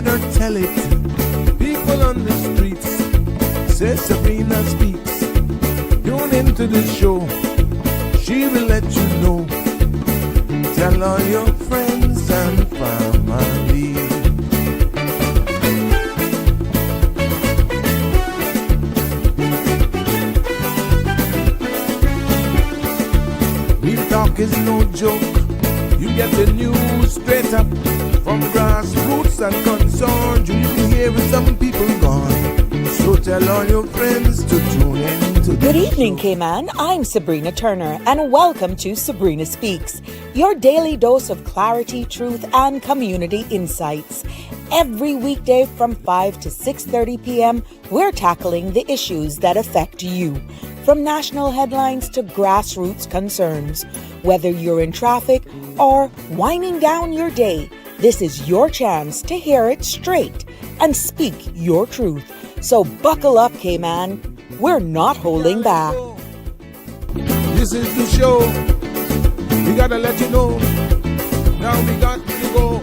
let her tell it. People on the streets say Sabrina speaks. Tune into the show, she will let you know. Tell all your friends and family. Real talk is no joke. You get the news straight up from grassroots and concerned. You can hear with some people gone. So tell all your friends to tune in to the Good evening, show. Cayman. I'm Sabrina Turner, and welcome to Sabrina Speaks, your daily dose of clarity, truth, and community insights. Every weekday from 5 to 6:30 p.m., we're tackling the issues that affect you, from national headlines to grassroots concerns. Whether you're in traffic or winding down your day, this is your chance to hear it straight and speak your truth. So buckle up, Cayman. We're not holding back. This is the show. We gotta let you know. Now we got to go.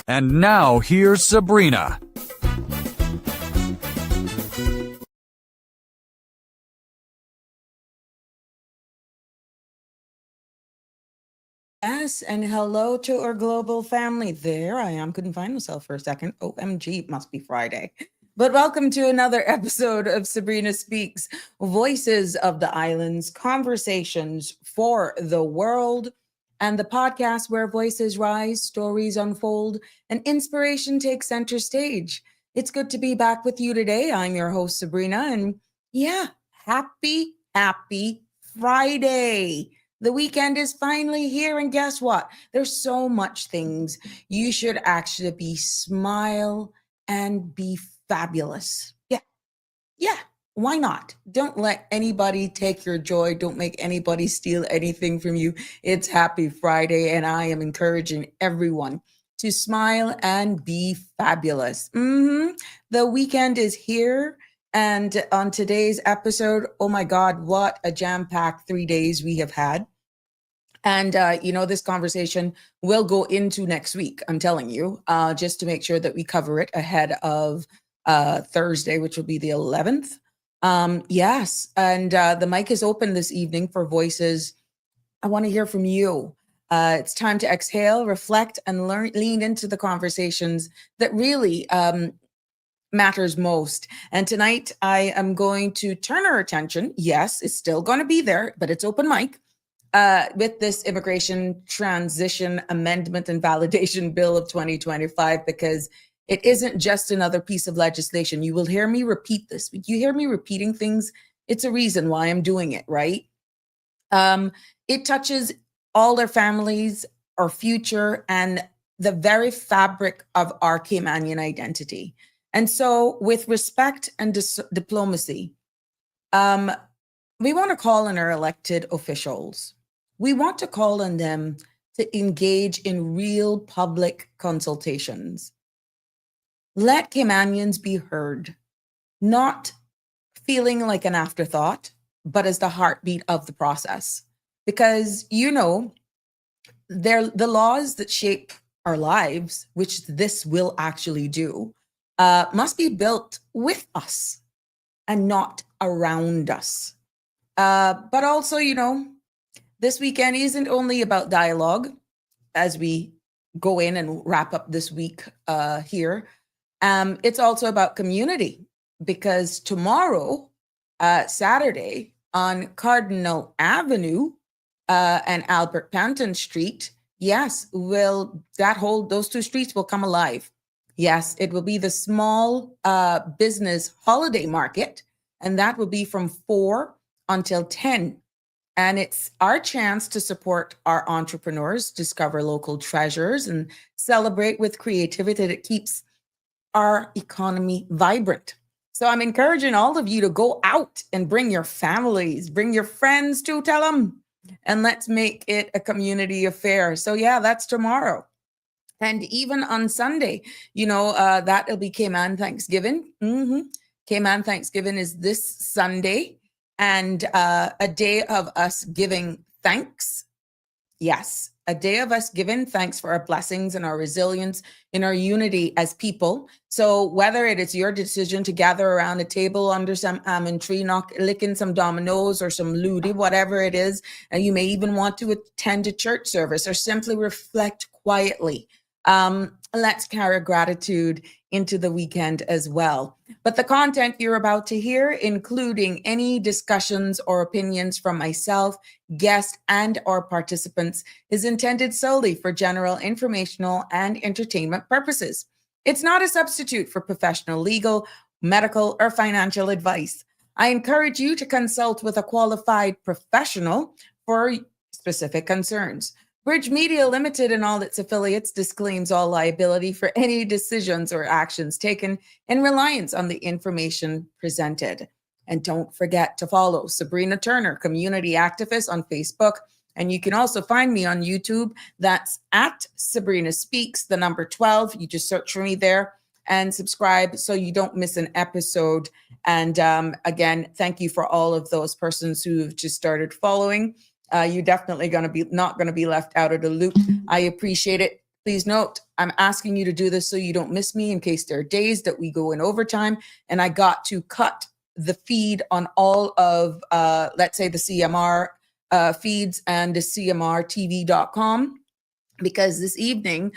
And now here's Sabrina. Yes, and hello to our global family. There I am. Couldn't find myself for a second. OMG, it must be Friday. But welcome to another episode of Sabrina Speaks, Voices of the Islands, Conversations for the World, and the podcast where voices rise, stories unfold, and inspiration takes center stage. It's good to be back with you today. I'm your host, Sabrina, and yeah, happy Friday. The weekend is finally here, and guess what? There's so much things you should actually be smile and be fabulous. Yeah. Why not? Don't let anybody take your joy. Don't make anybody steal anything from you. It's Happy Friday, and I am encouraging everyone to smile and be fabulous. The weekend is here. And on today's episode, oh my God, what a jam-packed 3 days we have had. And, this conversation will go into next week, I'm telling you, just to make sure that we cover it ahead of Thursday, which will be the 11th. Yes, and the mic is open this evening for voices. I want to hear from you. It's time to exhale, reflect, and lean into the conversations that really matters most. And tonight I am going to turn our attention. Yes, it's still going to be there, but it's open mic. With this Immigration Transition Amendment and Validation Bill of 2025, because it isn't just another piece of legislation. You will hear me repeat this. You hear me repeating things. It's a reason why I'm doing it, right? It touches all their families, our future, and the very fabric of our Caymanian identity. And so with respect and diplomacy, we want to call on our elected officials. We want to call on them to engage in real public consultations. Let Caymanians be heard, not feeling like an afterthought, but as the heartbeat of the process. Because, they're the laws that shape our lives, which this will actually do, must be built with us and not around us. But also, this weekend isn't only about dialogue as we go in and wrap up this week here. It's also about community, because tomorrow, Saturday, on Cardinal Avenue and Albert Panton Street, yes, those two streets will come alive. Yes, it will be the small business holiday market, and that will be from 4 until 10. And it's our chance to support our entrepreneurs, discover local treasures, and celebrate with creativity that keeps our economy vibrant. So I'm encouraging all of you to go out and bring your families, bring your friends too, tell them, and let's make it a community affair. So yeah, that's tomorrow. And even on Sunday, that'll be Cayman Thanksgiving. Cayman Thanksgiving is this Sunday, and a day of us giving thanks. Yes, a day of us giving thanks for our blessings and our resilience in our unity as people. So whether it is your decision to gather around a table under some almond tree, licking some dominoes or some ludi, whatever it is, and you may even want to attend a church service or simply reflect quietly. Let's carry gratitude into the weekend as well. But the content you're about to hear, including any discussions or opinions from myself, guests, and or participants, is intended solely for general informational and entertainment purposes. It's not a substitute for professional legal, medical, or financial advice. I encourage you to consult with a qualified professional for specific concerns. Bridge Media Limited and all its affiliates disclaims all liability for any decisions or actions taken in reliance on the information presented. And don't forget to follow Sabrina Turner, community activist on Facebook. And you can also find me on YouTube. That's at Sabrina Speaks, the number 12. You just search for me there and subscribe so you don't miss an episode. And again, thank you for all of those persons who've just started following. You're definitely not going to be left out of the loop. I appreciate it. Please note, I'm asking you to do this so you don't miss me in case there are days that we go in overtime and I got to cut the feed on all of, let's say, the CMR feeds and the CMRTV.com. Because this evening,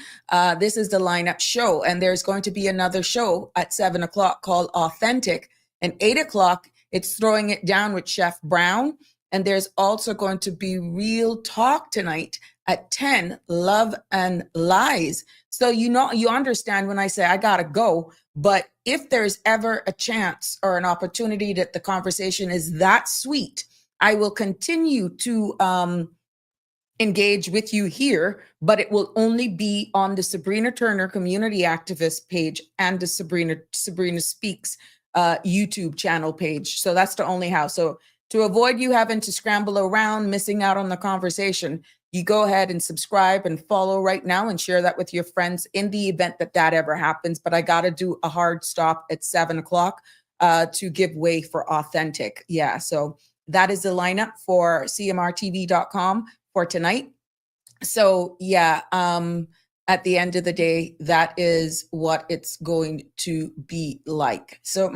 this is the lineup show, and there's going to be another show at 7 o'clock called Authentic. And 8 o'clock, it's Throwing It Down with Chef Brown. And there's also going to be Real Talk tonight at 10, Love and Lies. So you understand when I say I gotta go, but if there's ever a chance or an opportunity that the conversation is that sweet, I will continue to engage with you here, but it will only be on the Sabrina Turner community activist page and the Sabrina Speaks YouTube channel page. So that's the only how. So to avoid you having to scramble around, missing out on the conversation, you go ahead and subscribe and follow right now and share that with your friends in the event that that ever happens. But I got to do a hard stop at 7 o'clock to give way for Authentic. Yeah, so that is the lineup for CMRTV.com for tonight. So yeah, at the end of the day, that is what it's going to be like. So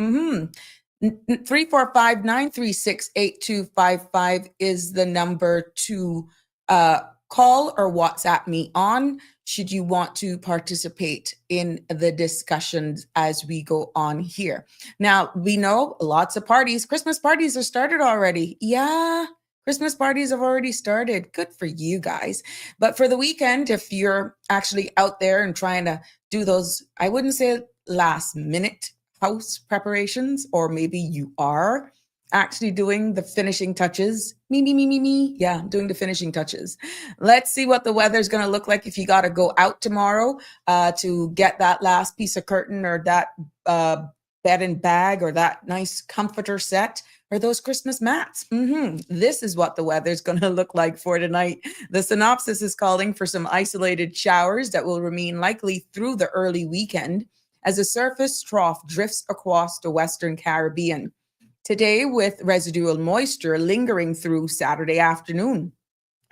345-936-8255 is the number to call or WhatsApp me on should you want to participate in the discussions as we go on here. Now, we know lots of parties. Christmas parties are started already. Yeah, Christmas parties have already started. Good for you guys. But for the weekend, if you're actually out there and trying to do those, I wouldn't say last minute house preparations, or maybe you are actually doing the finishing touches. Me. Yeah, doing the finishing touches. Let's see what the weather's going to look like if you got to go out tomorrow to get that last piece of curtain or that bed and bag or that nice comforter set or those Christmas mats. This is what the weather's going to look like for tonight. The synopsis is calling for some isolated showers that will remain likely through the early weekend as a surface trough drifts across the Western Caribbean. Today, with residual moisture lingering through Saturday afternoon.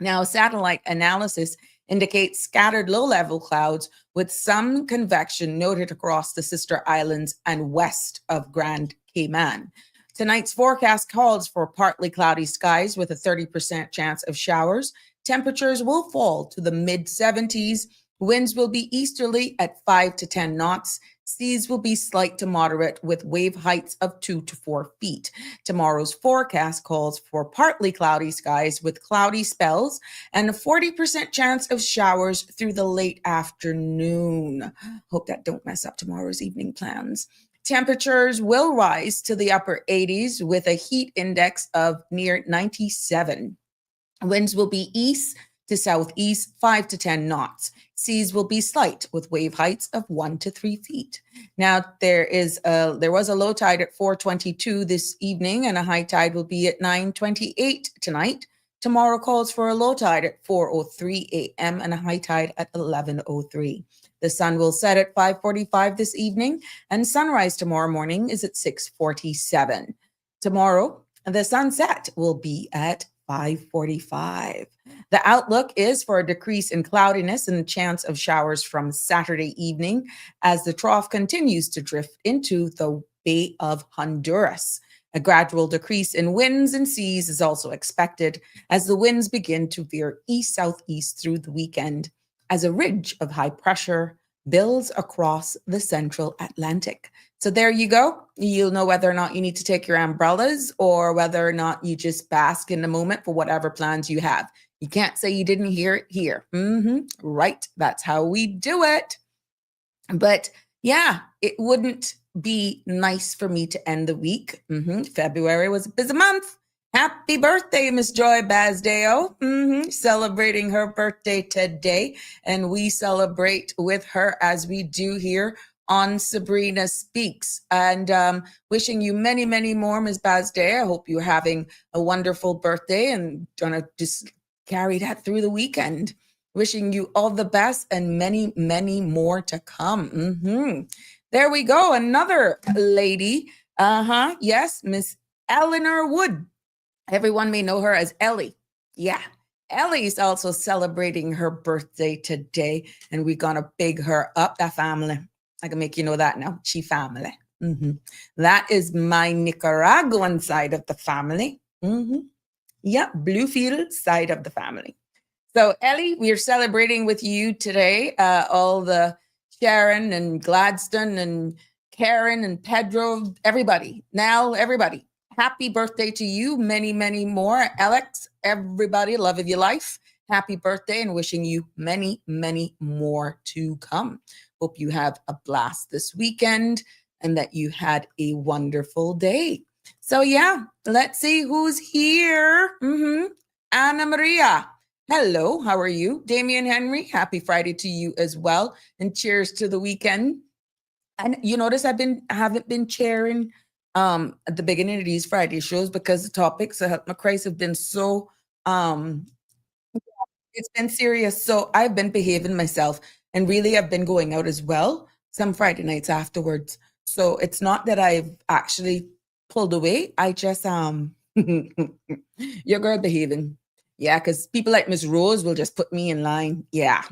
Now, satellite analysis indicates scattered low-level clouds with some convection noted across the sister islands and west of Grand Cayman. Tonight's forecast calls for partly cloudy skies with a 30% chance of showers. Temperatures will fall to the mid-70s. Winds will be easterly at 5 to 10 knots. Seas will be slight to moderate with wave heights of 2 to 4 feet. Tomorrow's forecast calls for partly cloudy skies with cloudy spells and a 40% chance of showers through the late afternoon. Hope that don't mess up tomorrow's evening plans. Temperatures will rise to the upper 80s with a heat index of near 97. Winds will be east to southeast 5 to 10 knots. Seas will be slight with wave heights of 1 to 3 feet. Now, there was a low tide at 4:22 this evening, and a high tide will be at 9:28 tonight. Tomorrow calls for a low tide at 4:03 a.m. and a high tide at 11:03. The sun will set at 5:45 this evening, and sunrise tomorrow morning is at 6:47. Tomorrow, the sunset will be at 5:45. The outlook is for a decrease in cloudiness and a chance of showers from Saturday evening as the trough continues to drift into the Bay of Honduras. A gradual decrease in winds and seas is also expected as the winds begin to veer east-southeast through the weekend as a ridge of high pressure builds across the central Atlantic. So there you go. You'll know whether or not you need to take your umbrellas or whether or not you just bask in the moment for whatever plans you have. You can't say you didn't hear it here. Right. That's how we do it. But yeah, it wouldn't be nice for me to end the week. February was a busy month. Happy birthday, Miss Joy Basdeo. Celebrating her birthday today. And we celebrate with her as we do here on Sabrina Speaks. And wishing you many, many more, Ms. Basdeo. I hope you're having a wonderful birthday and gonna just carry that through the weekend. Wishing you all the best and many, many more to come. There we go. Another lady. Yes, Miss Eleanor Wood. Everyone may know her as Ellie. Yeah. Ellie's also celebrating her birthday today, and we're going to big her up. That family. I can make you know that now. She family. That is my Nicaraguan side of the family. Yeah, Bluefield side of the family. So, Ellie, we are celebrating with you today, all the Sharon and Gladstone and Karen and Pedro, everybody. Now, everybody, happy birthday to you. Many, many more. Alex, everybody, love of your life. Happy birthday and wishing you many, many more to come. Hope you have a blast this weekend and that you had a wonderful day. So, yeah, let's see who's here. Anna Maria. Hello, how are you? Damian Henry, happy Friday to you as well. And cheers to the weekend. And you notice I haven't been chairing at the beginning of these Friday shows because the topics at my Christ have been so it's been serious. So I've been behaving myself and really I've been going out as well some Friday nights afterwards. So it's not that I've actually pulled away. I just your girl behaving. Yeah, because people like Miss Rose will just put me in line. Yeah.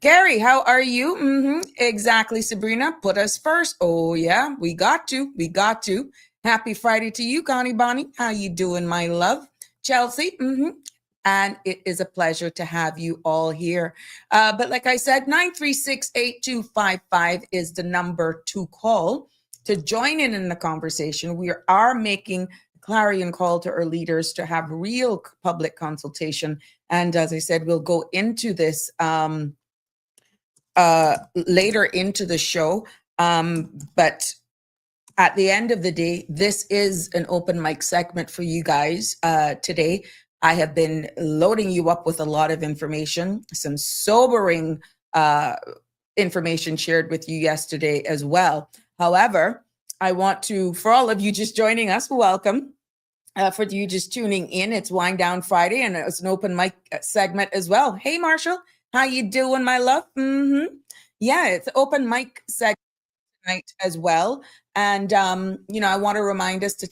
Gary, how are you? Exactly, Sabrina. Put us first. Oh, yeah, we got to. We got to. Happy Friday to you, Connie Bonnie. How you doing, my love? Chelsea, and it is a pleasure to have you all here. But like I said, 936-8255 is the number to call to join in the conversation. We are making clarion call to our leaders to have real public consultation. And as I said, we'll go into this later into the show. But at the end of the day, this is an open mic segment for you guys today. I have been loading you up with a lot of information, some sobering information shared with you yesterday as well. However, I want to, for all of you just joining us, welcome. For you just tuning in, it's Wind Down Friday, and it's an open mic segment as well. Hey, Marshall, how you doing, my love? Yeah, it's open mic segment tonight as well. And I want to remind us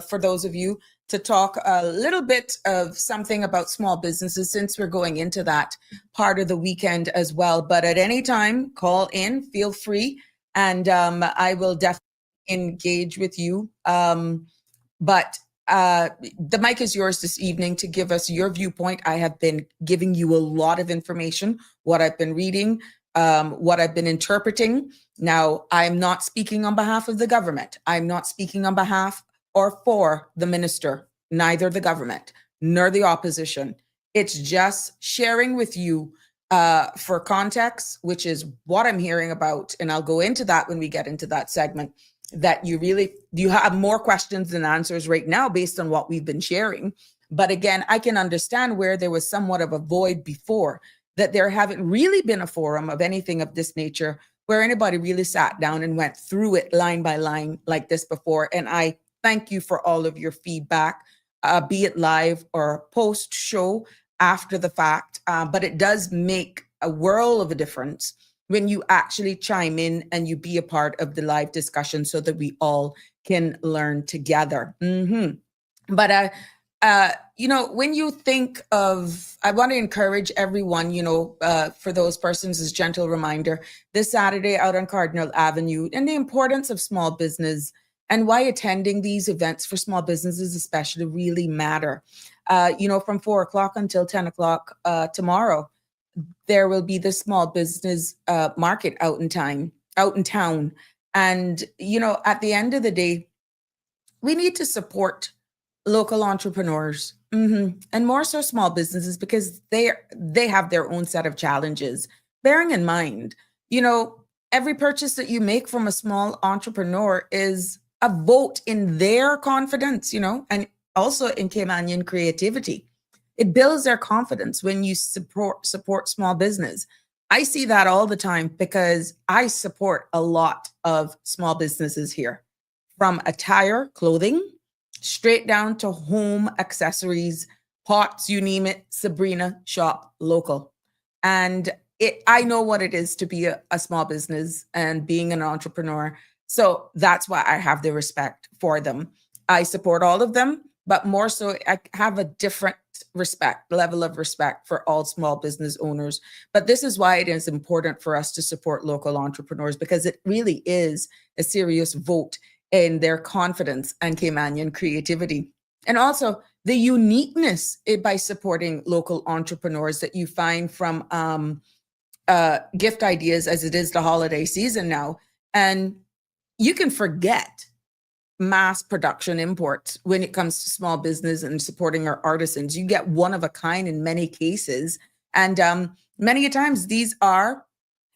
for those of you to talk a little bit of something about small businesses since we're going into that part of the weekend as well. But at any time, call in, feel free, and I will definitely engage with you. But the mic is yours this evening to give us your viewpoint. I have been giving you a lot of information, what I've been reading, what I've been interpreting. Now, I'm not speaking on behalf of the government. I'm not speaking on behalf or for the minister, neither the government nor the opposition. It's just sharing with you for context, which is what I'm hearing about. And I'll go into that when we get into that segment. That you have more questions than answers right now based on what we've been sharing. But again, I can understand where there was somewhat of a void before, that there haven't really been a forum of anything of this nature where anybody really sat down and went through it line by line like this before. And I thank you for all of your feedback, be it live or post show after the fact. But it does make a world of a difference when you actually chime in and you be a part of the live discussion so that we all can learn together. But When you think of, I want to encourage everyone, for those persons, as gentle reminder, this Saturday out on Cardinal Avenue, and the importance of small business and why attending these events for small businesses especially really matter. From 4 o'clock until 10 o'clock tomorrow, there will be the small business market out in town. And, at the end of the day, we need to support local entrepreneurs, and more so small businesses, because they have their own set of challenges. Bearing in mind, every purchase that you make from a small entrepreneur is a vote in their confidence, and also in Caymanian creativity. It builds their confidence when you support small business. I see that all the time because I support a lot of small businesses here, from attire, clothing, straight down to home accessories, pots, you name it. Sabrina shop local. And I know what it is to be a small business and being an entrepreneur. So that's why I have the respect for them. I support all of them, but more so I have a different level of respect for all small business owners. But this is why it is important for us to support local entrepreneurs, because it really is a serious vote in their confidence and Caymanian creativity. And also the uniqueness by supporting local entrepreneurs that you find from gift ideas, as it is the holiday season now. And you can forget mass production imports when it comes to small business and supporting our artisans. You get one of a kind in many cases. And many a times these are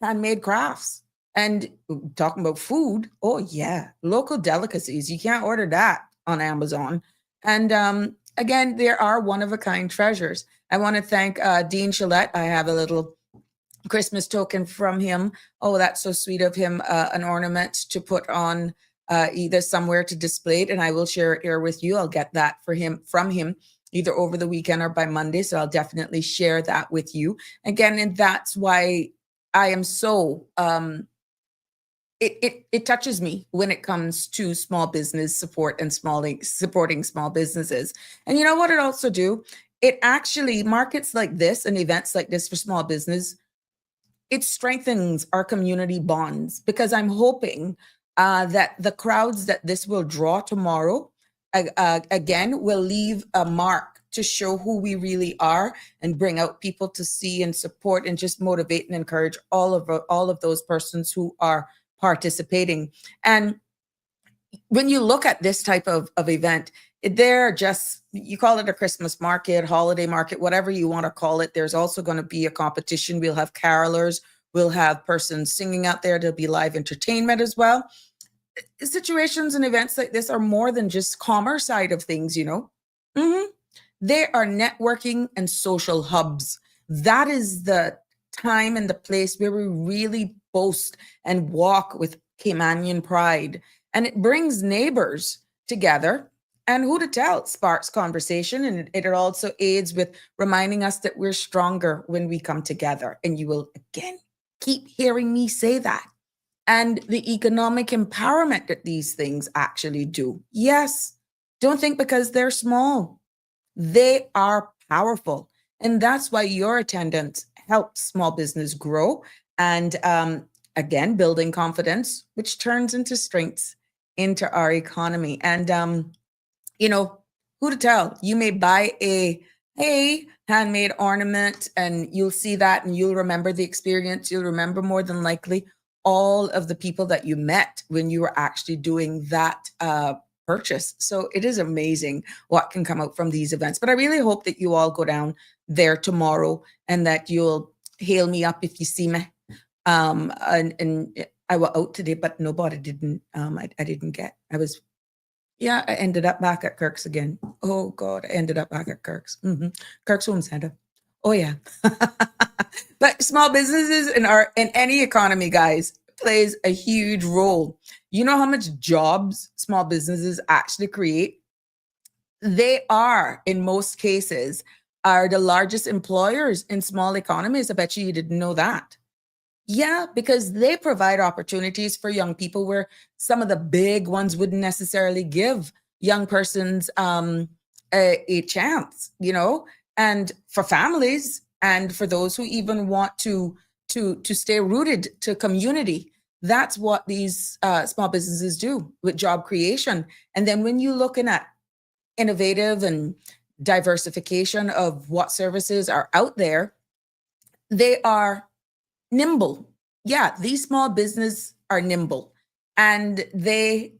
handmade crafts. And talking about food, oh yeah, local delicacies. You can't order that on Amazon. And again, there are one of a kind treasures. I want to thank Dean Gillette. I have a little Christmas token from him. Oh, that's so sweet of him. An ornament to put on either somewhere to display it, and I will share it here with you. I'll get that from him either over the weekend or by Monday. So I'll definitely share that with you again. And that's why I am so it touches me when it comes to small business support and supporting small businesses. And you know what it also do? It actually, markets like this and events like this for small business, it strengthens our community bonds, because I'm hoping that the crowds that this will draw tomorrow, again, will leave a mark to show who we really are and bring out people to see and support and just motivate and encourage all of those persons who are participating. And when you look at this type of event, they're just, you call it a Christmas market, holiday market, whatever you want to call it. There's also going to be a competition. We'll have carolers. We'll have persons singing out there. There'll be live entertainment as well. Situations and events like this are more than just commerce side of things, They are networking and social hubs. That is the time and the place where we really boast and walk with Caymanian pride. And it brings neighbors together. And who to tell, it sparks conversation, and it also aids with reminding us that we're stronger when we come together. And you will, again, keep hearing me say that. And the economic empowerment that these things actually do. Yes, don't think because they're small. They are powerful. And that's why your attendance helps small business grow. And again, building confidence, which turns into strengths into our economy. And who to tell? You may buy a handmade ornament and you'll see that and you'll remember the experience. You'll remember more than likely all of the people that you met when you were actually doing that purchase. So it is amazing what can come out from these events. But I really hope that you all go down there tomorrow and that you'll hail me up if you see me. And I was out today, but nobody didn't. I didn't get. I ended up back at Kirk's again. Oh God, I ended up back at Kirk's. Kirk's Home Center. Oh yeah. But small businesses in any economy, guys, plays a huge role. You know how much jobs small businesses actually create? They are, in most cases, are the largest employers in small economies. I bet you didn't know that. Yeah, because they provide opportunities for young people where some of the big ones wouldn't necessarily give young persons a chance, and for families and for those who even want to stay rooted to community. That's what these small businesses do with job creation. And then when you're looking at innovative and diversification of what services are out there, they are nimble. Yeah, these small business are nimble, and they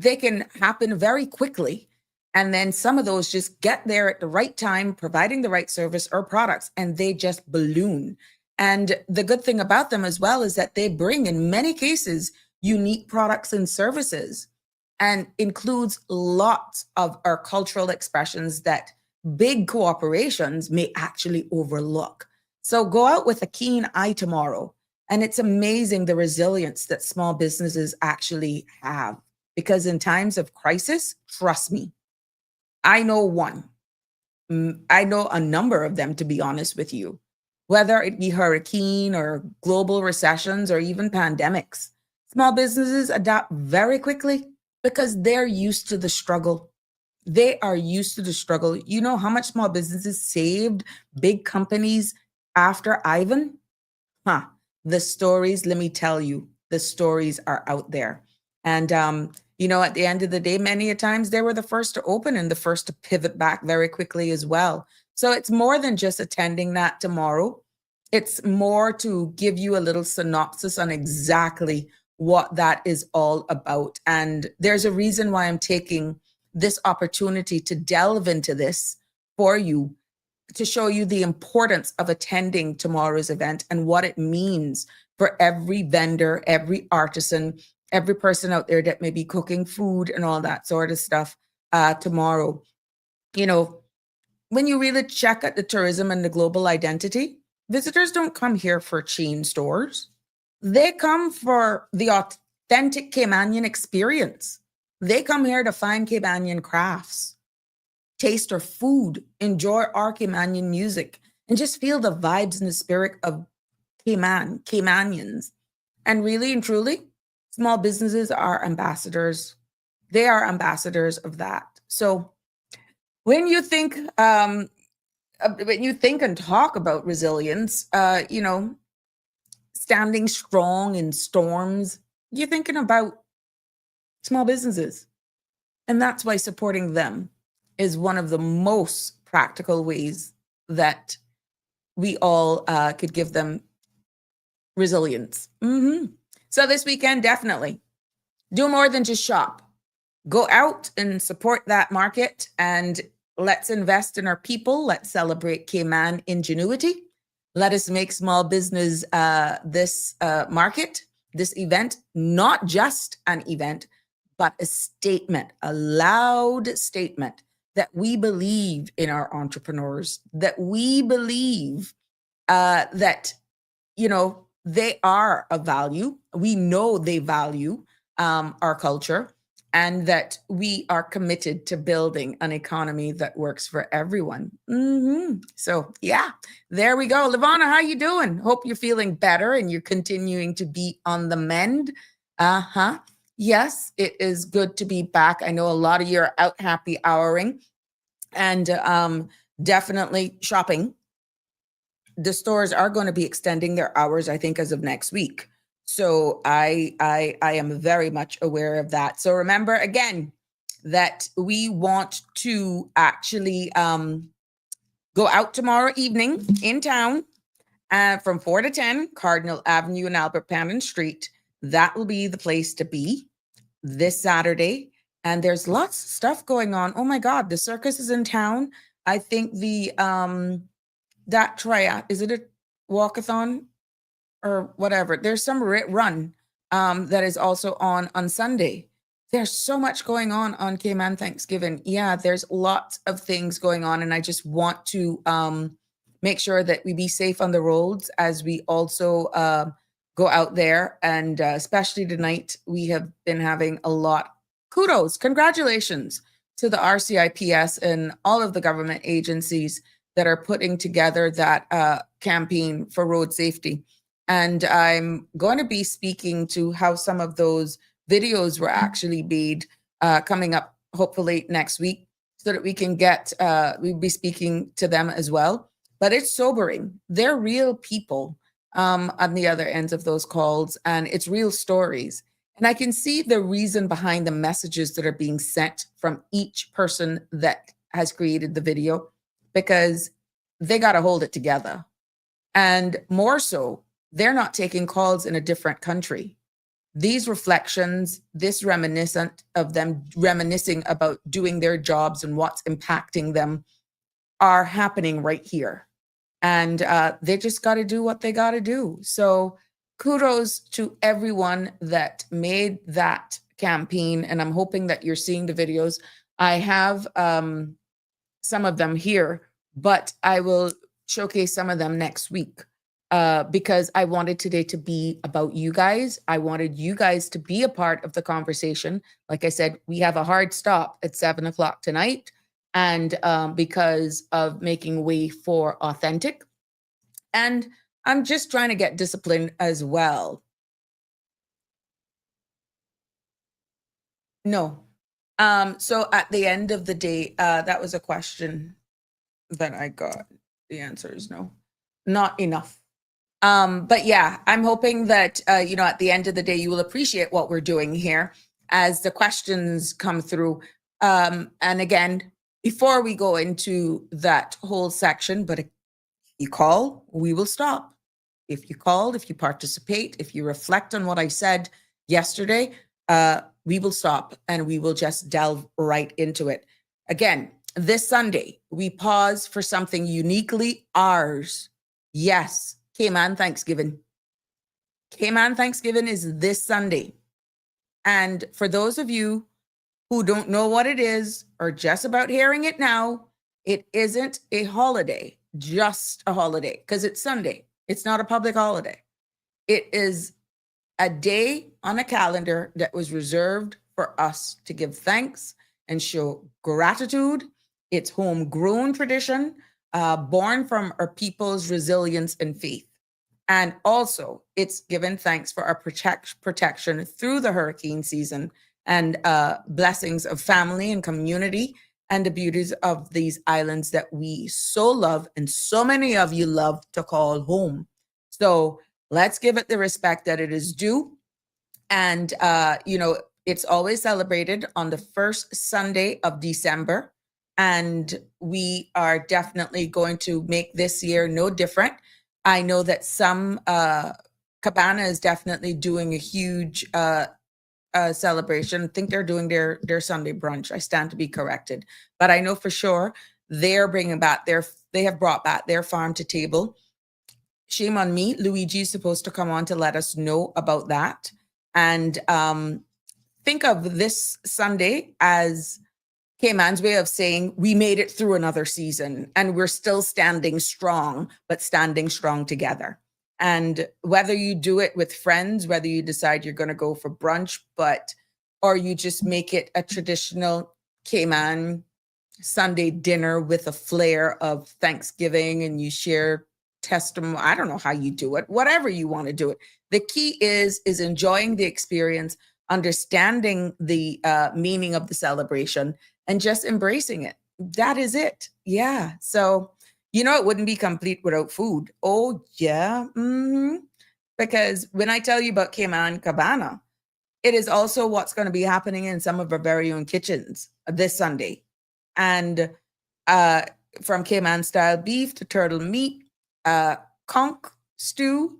can happen very quickly. And then some of those just get there at the right time, providing the right service or products, and they just balloon. And the good thing about them as well is that they bring, in many cases, unique products and services, and includes lots of our cultural expressions that big corporations may actually overlook. So go out with a keen eye tomorrow. And it's amazing the resilience that small businesses actually have. Because in times of crisis, trust me, I know one. I know a number of them, to be honest with you, whether it be hurricane or global recessions or even pandemics. Small businesses adapt very quickly because they're used to the struggle. They are used to the struggle. You know how much small businesses saved big companies after Ivan? Huh. The stories, let me tell you, the stories are out there. And, at the end of the day, many a times they were the first to open and the first to pivot back very quickly as well. So it's more than just attending that tomorrow. It's more to give you a little synopsis on exactly what that is all about. And there's a reason why I'm taking this opportunity to delve into this for you, to show you the importance of attending tomorrow's event and what it means for every vendor, every artisan, every person out there that may be cooking food and all that sort of stuff tomorrow. When you really check out the tourism and the global identity, visitors don't come here for chain stores. They come for the authentic Caymanian experience. They come here to find Caymanian crafts, taste our food, enjoy our Caymanian music, and just feel the vibes and the spirit of Caymanians. And really and truly, small businesses are ambassadors. They are ambassadors of that. So when you think and talk about resilience, standing strong in storms, you're thinking about small businesses. And that's why supporting them is one of the most practical ways that we all could give them resilience. So this weekend, definitely do more than just shop. Go out and support that market, and let's invest in our people. Let's celebrate Cayman ingenuity. Let us make small business this market, this event, not just an event, but a statement, a loud statement that we believe in our entrepreneurs, that we believe that, they are of value. We know they value our culture, and that we are committed to building an economy that works for everyone. So yeah, there we go. Lavana, how you doing? Hope you're feeling better and you're continuing to be on the mend. Yes, it is good to be back. I know a lot of you are out happy houring and definitely shopping. The stores are going to be extending their hours, I think, as of next week. So I am very much aware of that. So remember again that we want to actually go out tomorrow evening in town from 4 to 10, Cardinal Avenue and Albert Panton Street. That will be the place to be this Saturday. And there's lots of stuff going on. Oh my God, the circus is in town. I think the that triad, is it a walkathon or whatever? There's some run that is also on Sunday. There's so much going on Cayman Thanksgiving. Yeah, there's lots of things going on, and I just want to make sure that we be safe on the roads as we also go out there. And especially tonight, we have been having a lot. Kudos, congratulations to the RCIPS and all of the government agencies that are putting together that campaign for road safety. And I'm going to be speaking to how some of those videos were actually made coming up, hopefully next week. so that we can get, we'll be speaking to them as well. But it's sobering. They're real people on the other ends of those calls, and it's real stories. And I can see the reason behind the messages that are being sent from each person that has created the video, because they got to hold it together. And more so, they're not taking calls in a different country. These reflections, this reminiscent of them reminiscing about doing their jobs and what's impacting them, are happening right here. And they just got to do what they got to do. So kudos to everyone that made that campaign. And I'm hoping that you're seeing the videos. I have some of them here, but I will showcase some of them next week because I wanted today to be about you guys. I wanted you guys to be a part of the conversation. Like I said, we have a hard stop at 7 o'clock tonight. And because of making way for authentic. And I'm just trying to get disciplined as well. No. So at the end of the day, that was a question that I got. The answer is no, not enough. But yeah, I'm hoping that, at the end of the day, you will appreciate what we're doing here as the questions come through. And again, before we go into that whole section, but if you call, we will stop. If you called, if you participate, if you reflect on what I said yesterday, we will stop and we will just delve right into it. Again, this Sunday, we pause for something uniquely ours. Yes, Cayman Thanksgiving. Cayman Thanksgiving is this Sunday. And for those of you who don't know what it is or just about hearing it now, it isn't a holiday, just a holiday, because it's Sunday. It's not a public holiday. It is a day on a calendar that was reserved for us to give thanks and show gratitude. It's homegrown tradition, born from our people's resilience and faith. And also, it's given thanks for our protection through the hurricane season and blessings of family and community and the beauties of these islands that we so love and so many of you love to call home. So let's give it the respect that it is due. And, it's always celebrated on the first Sunday of December. And we are definitely going to make this year no different. I know that some Cabana is definitely doing a huge celebration. I think they're doing their Sunday brunch. I stand to be corrected, but I know for sure they're bringing back they have brought back their farm to table. Shame on me. Luigi is supposed to come on to let us know about that. And think of this Sunday as Cayman's way of saying we made it through another season and we're still standing strong, but standing strong together. And whether you do it with friends, whether you decide you're going to go for brunch, or you just make it a traditional Cayman Sunday dinner with a flair of Thanksgiving and you share testimony. I don't know how you do it, whatever you want to do it. The key is enjoying the experience, understanding the meaning of the celebration and just embracing it. That is it. Yeah. So, it wouldn't be complete without food. Oh, yeah. Because when I tell you about Cayman Cabana, it is also what's going to be happening in some of our very own kitchens this Sunday. And from Cayman style beef to turtle meat, conch stew,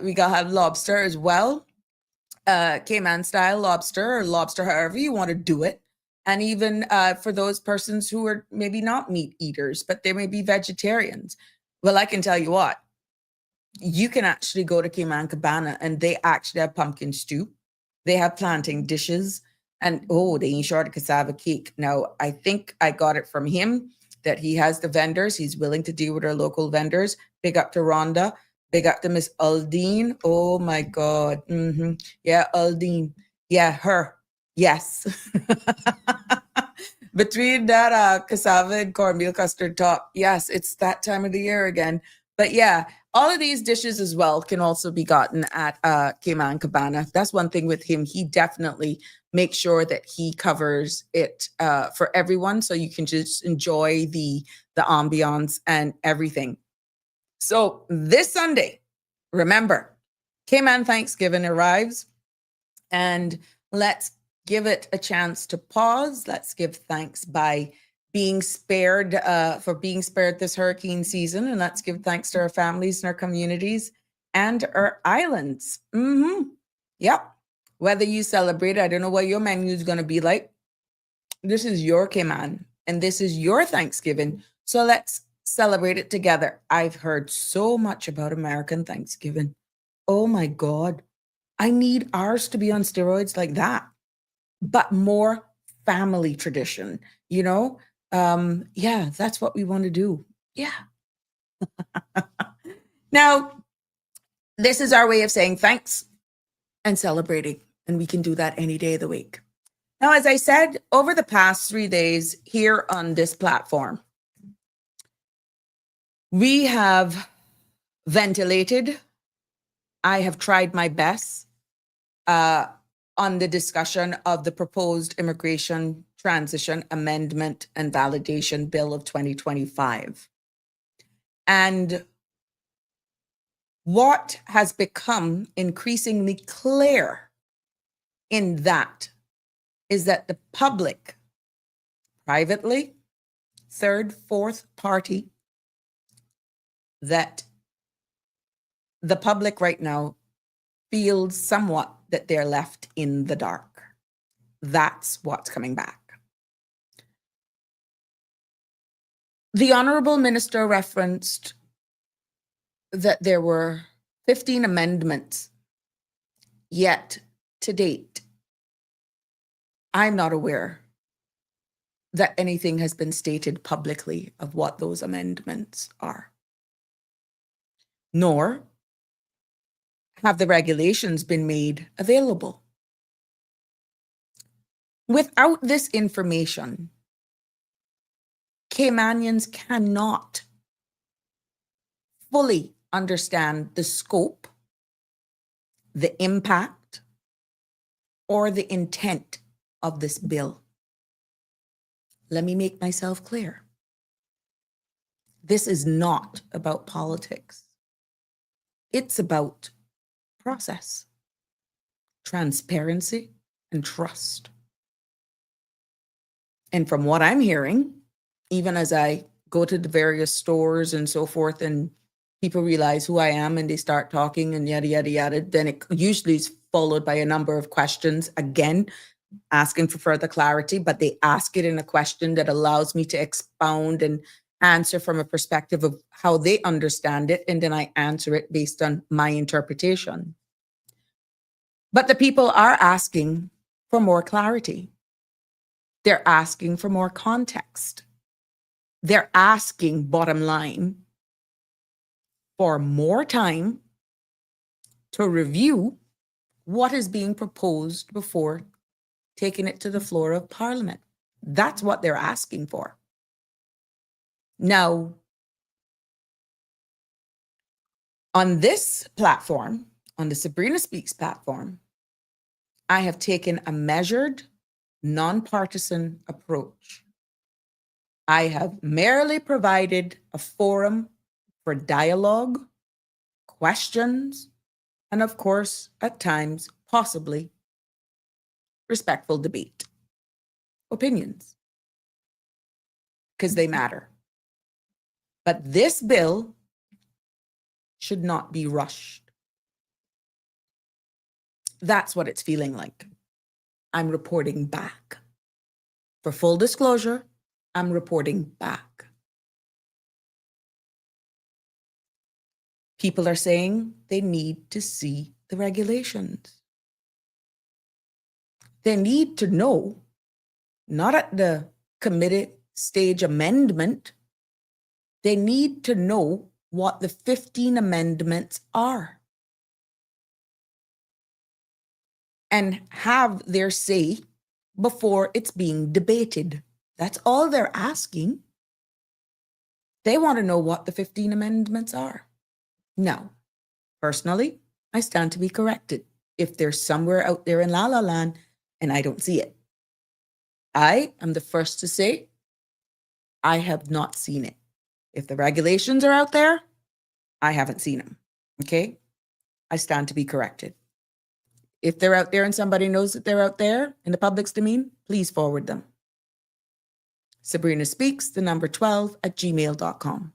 we got to have lobster as well. Cayman style lobster or lobster, however you want to do it. And even for those persons who are maybe not meat eaters, but they may be vegetarians. Well, I can tell you what, you can actually go to Cayman Cabana and they actually have pumpkin stew. They have plantain dishes and, they ain't short of cassava cake. Now, I think I got it from him that he has the vendors. He's willing to deal with our local vendors. Big up to Rhonda. Big up to Miss Aldine. Oh, my God. Yeah, Aldine. Yeah, her. Yes. Between that cassava and cornmeal custard top. Yes, it's that time of the year again. But yeah, All of these dishes as well can also be gotten at Cayman Cabana. That's one thing with him. He definitely makes sure that he covers it for everyone, so you can just enjoy the ambiance and everything. So this Sunday, remember, Cayman Thanksgiving arrives, and let's give it a chance to pause. Let's give thanks by being spared for being spared this hurricane season, and let's give thanks to our families and our communities and our islands. Yep. Whether you celebrate, I don't know what your menu is going to be like. This is your Cayman, and this is your Thanksgiving. So let's celebrate it together. I've heard so much about American Thanksgiving. Oh my God. I need ours to be on steroids like that, but more family tradition, you know? Yeah, that's what we want to do. Yeah. Now, this is our way of saying thanks and celebrating, and we can do that any day of the week. Now, as I said, over the past 3 days here on this platform, we have ventilated. I have tried my best on the discussion of the proposed Immigration Transition Amendment and Validation Bill of 2025. And what has become increasingly clear in that is that the public, privately, third, fourth party, that the public right now feels somewhat that they're left in the dark. That's what's coming back. The Honorable Minister referenced that there were 15 amendments, yet to date, I'm not aware that anything has been stated publicly of what those amendments are. Nor have the regulations been made available. Without this information, Caymanians cannot fully understand the scope, the impact, or the intent of this bill. Let me make myself clear. This is not about politics. It's about process, transparency, and trust. And from what I'm hearing, even as I go to the various stores and so forth, and people realize who I am and they start talking and yada, yada, yada, then it usually is followed by a number of questions, again, asking for further clarity, but they ask it in a question that allows me to expound and answer from a perspective of how they understand it, and then I answer it based on my interpretation. But the people are asking for more clarity. They're asking for more context. They're asking, bottom line, for more time to review what is being proposed before taking it to the floor of Parliament. That's what they're asking for. Now, on this platform, on the Sabrina Speaks platform, I have taken a measured, nonpartisan approach. I have merely provided a forum for dialogue, questions, and of course, at times, possibly, respectful debate. Opinions, because they matter. But this bill should not be rushed. That's what it's feeling like. I'm reporting back. For full disclosure, I'm reporting back. People are saying they need to see the regulations. They need to know, not at the committee stage amendment, they need to know what the 15 amendments are and have their say before it's being debated. That's all they're asking. They want to know what the 15 amendments are. Now, personally, I stand to be corrected if there's somewhere out there in La La Land and I don't see it. I am the first to say I have not seen it. If the regulations are out there, I haven't seen them. Okay? I stand to be corrected. If they're out there and somebody knows that they're out there in the public's domain, please forward them. Sabrina Speaks, the number 12 at gmail.com.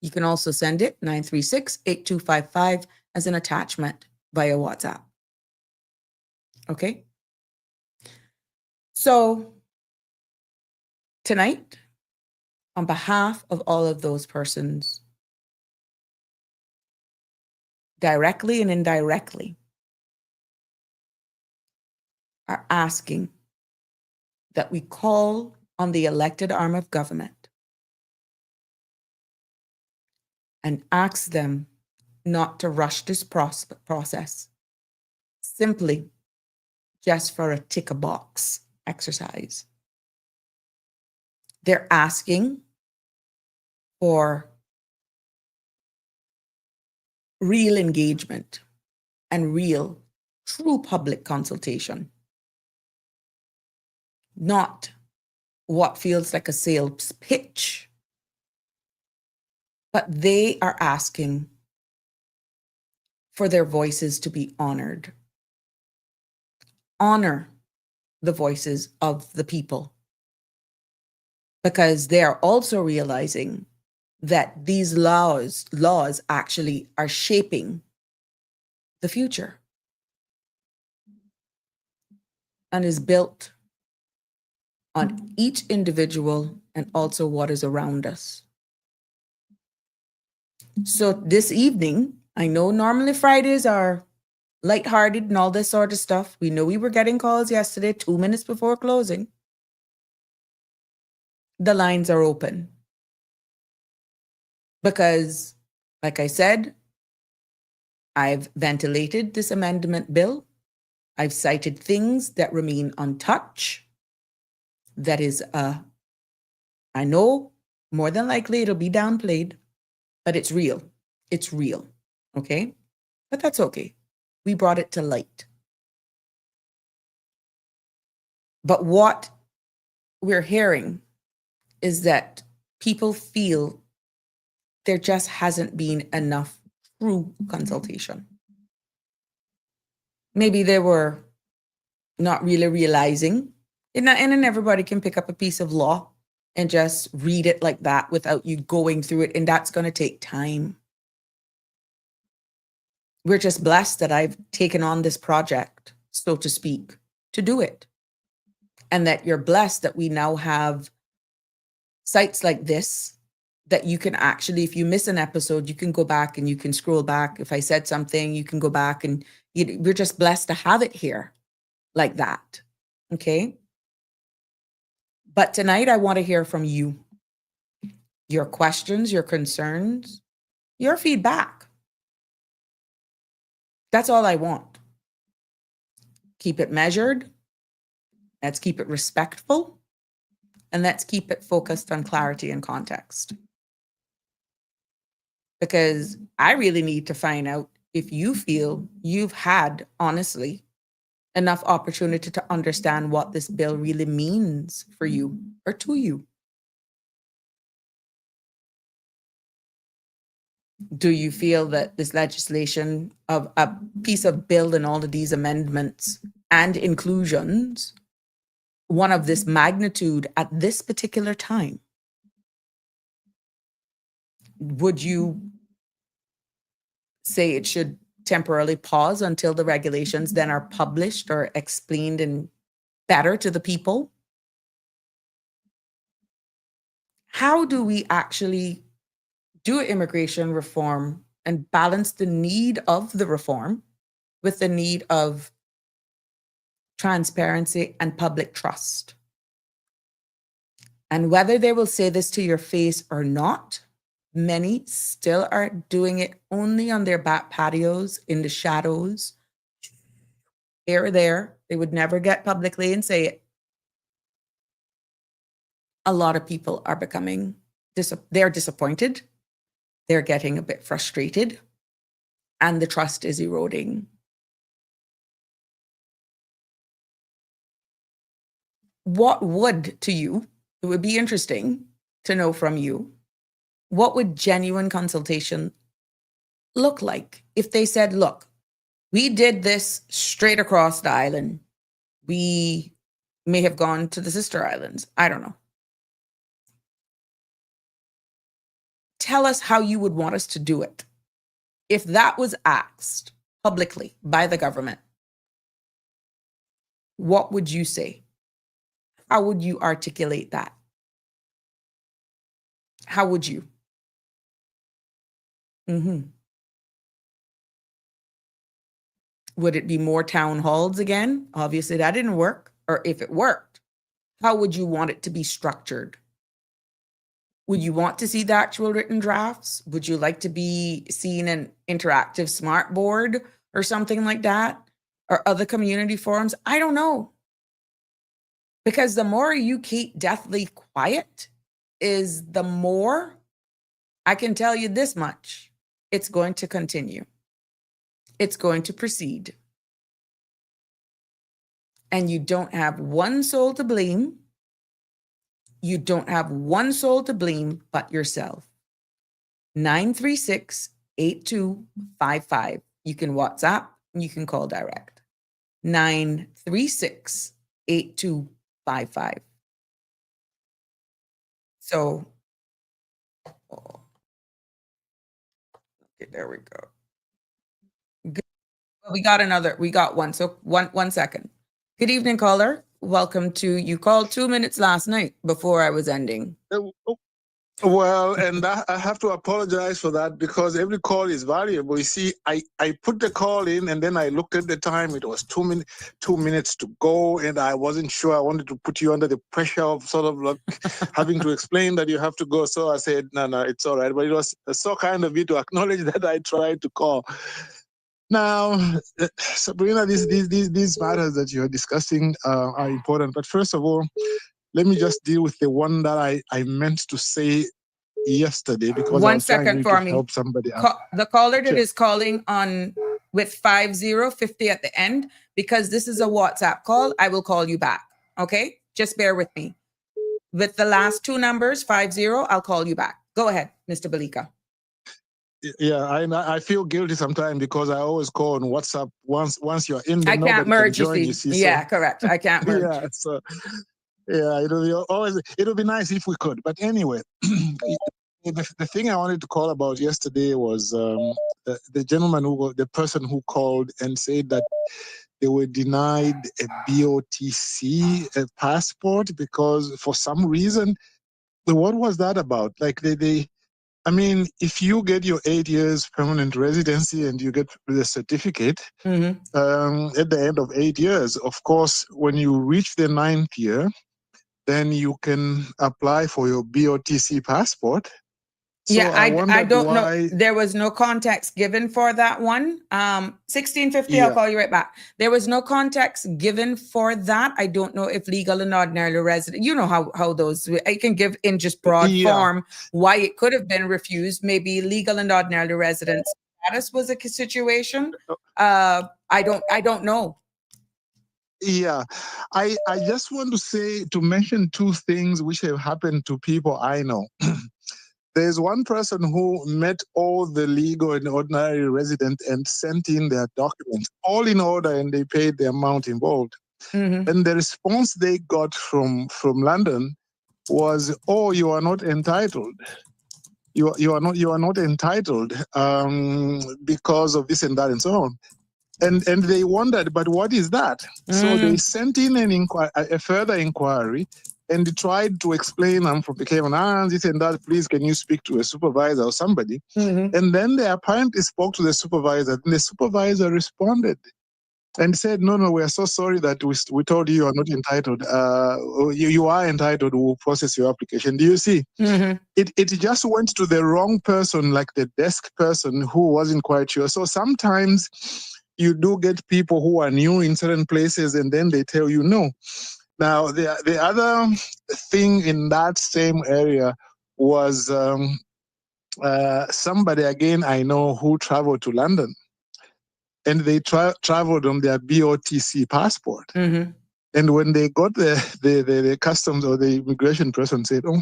You can also send it 936-8255 as an attachment via WhatsApp. Okay? So tonight, on behalf of all of those persons, directly and indirectly, are asking that we call on the elected arm of government and ask them not to rush this process simply just for a tick a box exercise. They're asking for real engagement and real, true public consultation, not what feels like a sales pitch, but they are asking for their voices to be honored. Honor the voices of the people, because they are also realizing that these laws actually are shaping the future and is built on each individual and also what is around us. So this evening, I know normally Fridays are lighthearted and all this sort of stuff. We know we were getting calls yesterday, 2 minutes before closing. The lines are open. Because, like I said, I've ventilated this amendment bill. I've cited things that remain untouched. That is, I know more than likely it'll be downplayed, but it's real. It's real. Okay? But that's okay. We brought it to light. But what we're hearing is that people feel there just hasn't been enough true consultation. Maybe they were not really realizing, and then everybody can pick up a piece of law and just read it like that without you going through it, and that's going to take time. We're just blessed that I've taken on this project, so to speak, to do it. And that you're blessed that we now have sites like this that you can actually, if you miss an episode, you can go back and you can scroll back. If I said something, you can go back, and we're just blessed to have it here like that. Okay? But tonight I want to hear from you. Your questions, your concerns, your feedback. That's all I want. Keep it measured. Let's keep it respectful. And let's keep it focused on clarity and context. Because I really need to find out if you feel you've had, honestly, enough opportunity to understand what this bill really means for you or to you. Do you feel that this legislation of a piece of bill and all of these amendments and inclusions, one of this magnitude at this particular time, would you say it should temporarily pause until the regulations then are published or explained and better to the people? How do we actually do immigration reform and balance the need of the reform with the need of transparency and public trust? And whether they will say this to your face or not, many still are doing it only on their back patios, in the shadows, here or there. They would never get publicly and say it. A lot of people are becoming, they're disappointed. They're getting a bit frustrated. and the trust is eroding. What would, to you, it would be interesting to know from you, what would genuine consultation look like if they said, look, we did this straight across the island. We may have gone to the sister islands. I don't know. Tell us how you would want us to do it. If that was asked publicly by the government, what would you say? How would you articulate that? How would you? Would it be more town halls again? Obviously, that didn't work. Or if it worked, how would you want it to be structured? Would you want to see the actual written drafts? Would you like to be seeing an interactive smart board or something like that? Or other community forums? I don't know. Because the more you keep deathly quiet is the more, I can tell you this much, it's going to continue. It's going to proceed. And you don't have one soul to blame. You don't have one soul to blame but yourself. 936-8255. You can WhatsApp, you can call direct. 936-8255. So, okay, there we go. Good. We got one. So one second. Good evening, caller. Welcome to, you called 2 minutes last night before I was ending. Well, and I have to apologize for that because every call is valuable. You see, I put the call in and then I looked at the time. It was 2 minutes to go, and I wasn't sure. I wanted to put you under the pressure of sort of like having to explain that you have to go. So I said, no, it's all right. But it was so kind of you to acknowledge that I tried to call. Now, Sabrina, these matters that you're discussing are important. But first of all, let me just deal with the one that I meant to say yesterday because I was trying really to help somebody out. The caller that is calling on with 5050 at the end, because this is a WhatsApp call, I will call you back. Okay? Just bear with me. With the last two numbers, 50, I'll call you back. Go ahead, Mr. Balika. Yeah, I feel guilty sometimes because I always call on WhatsApp once you're in the I can't merge, join, you see. Yeah, correct. I can't merge. Yeah, so yeah, it'll be nice if we could. But anyway, the thing I wanted to call about yesterday was the gentleman the person who called and said that they were denied a BOTC passport because for some reason. What was that about? Like I mean, if you get your 8 years permanent residency and you get the certificate at the end of 8 years, of course, when you reach the 9th year, then you can apply for your BOTC passport. So yeah, I don't why... know. There was no context given for that one. 1650, Yeah. I'll call you right back. There was no context given for that. I don't know if legal and ordinary resident, you know how those, I can give in just broad form why it could have been refused. Maybe legal and ordinary resident status was a situation. I don't know. Yeah, I just want to mention two things which have happened to people I know. There's one person who met all the legal and ordinary residents and sent in their documents, all in order, and they paid the amount involved. And the response they got from London was, "Oh, you are not entitled. You are not entitled because of this and that and so on." And they wondered, but what is that? So they sent in a further inquiry. And tried to explain, I'm from the Cayman Islands, this and that, please can you speak to a supervisor or somebody? And then they apparently spoke to the supervisor, and the supervisor responded and said, no, we are so sorry that we told you are not entitled. You are entitled, we'll process your application. Do you see? It just went to the wrong person, like the desk person who wasn't quite sure. So sometimes you do get people who are new in certain places and then they tell you no. Now, the other thing in that same area was somebody, again, I know, who traveled to London. and they traveled on their BOTC passport. Mm-hmm. And when they got the customs or the immigration person said, "Oh,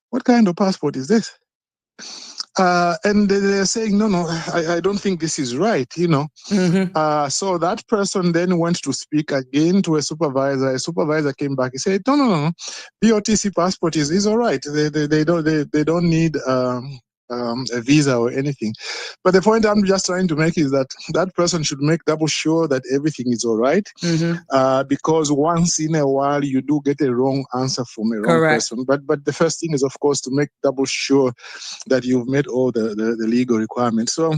what kind of passport is this?" And they're saying, no, I don't think this is right, Mm-hmm. So that person then went to speak again to a supervisor. A supervisor came back. He said, no. BOTC passport is all right. They don't need a visa or anything. But the point I'm just trying to make is that that person should make double sure that everything is all right. Mm-hmm. Because once in a while you do get a wrong answer from a wrong Correct. person. But the first thing is, of course, to make double sure that you've met all the legal requirements. So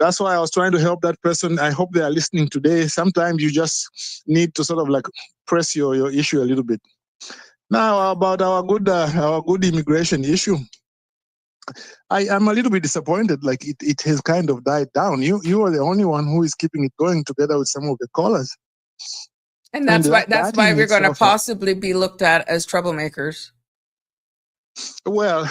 that's why I was trying to help that person. I hope they are listening today. Sometimes you just need to sort of like press your issue a little bit. Now about our good immigration issue. I am a little bit disappointed. Like it has kind of died down. You are the only one who is keeping it going together with some of the callers. And that's why that in we're going to itself, possibly be looked at as troublemakers. Well,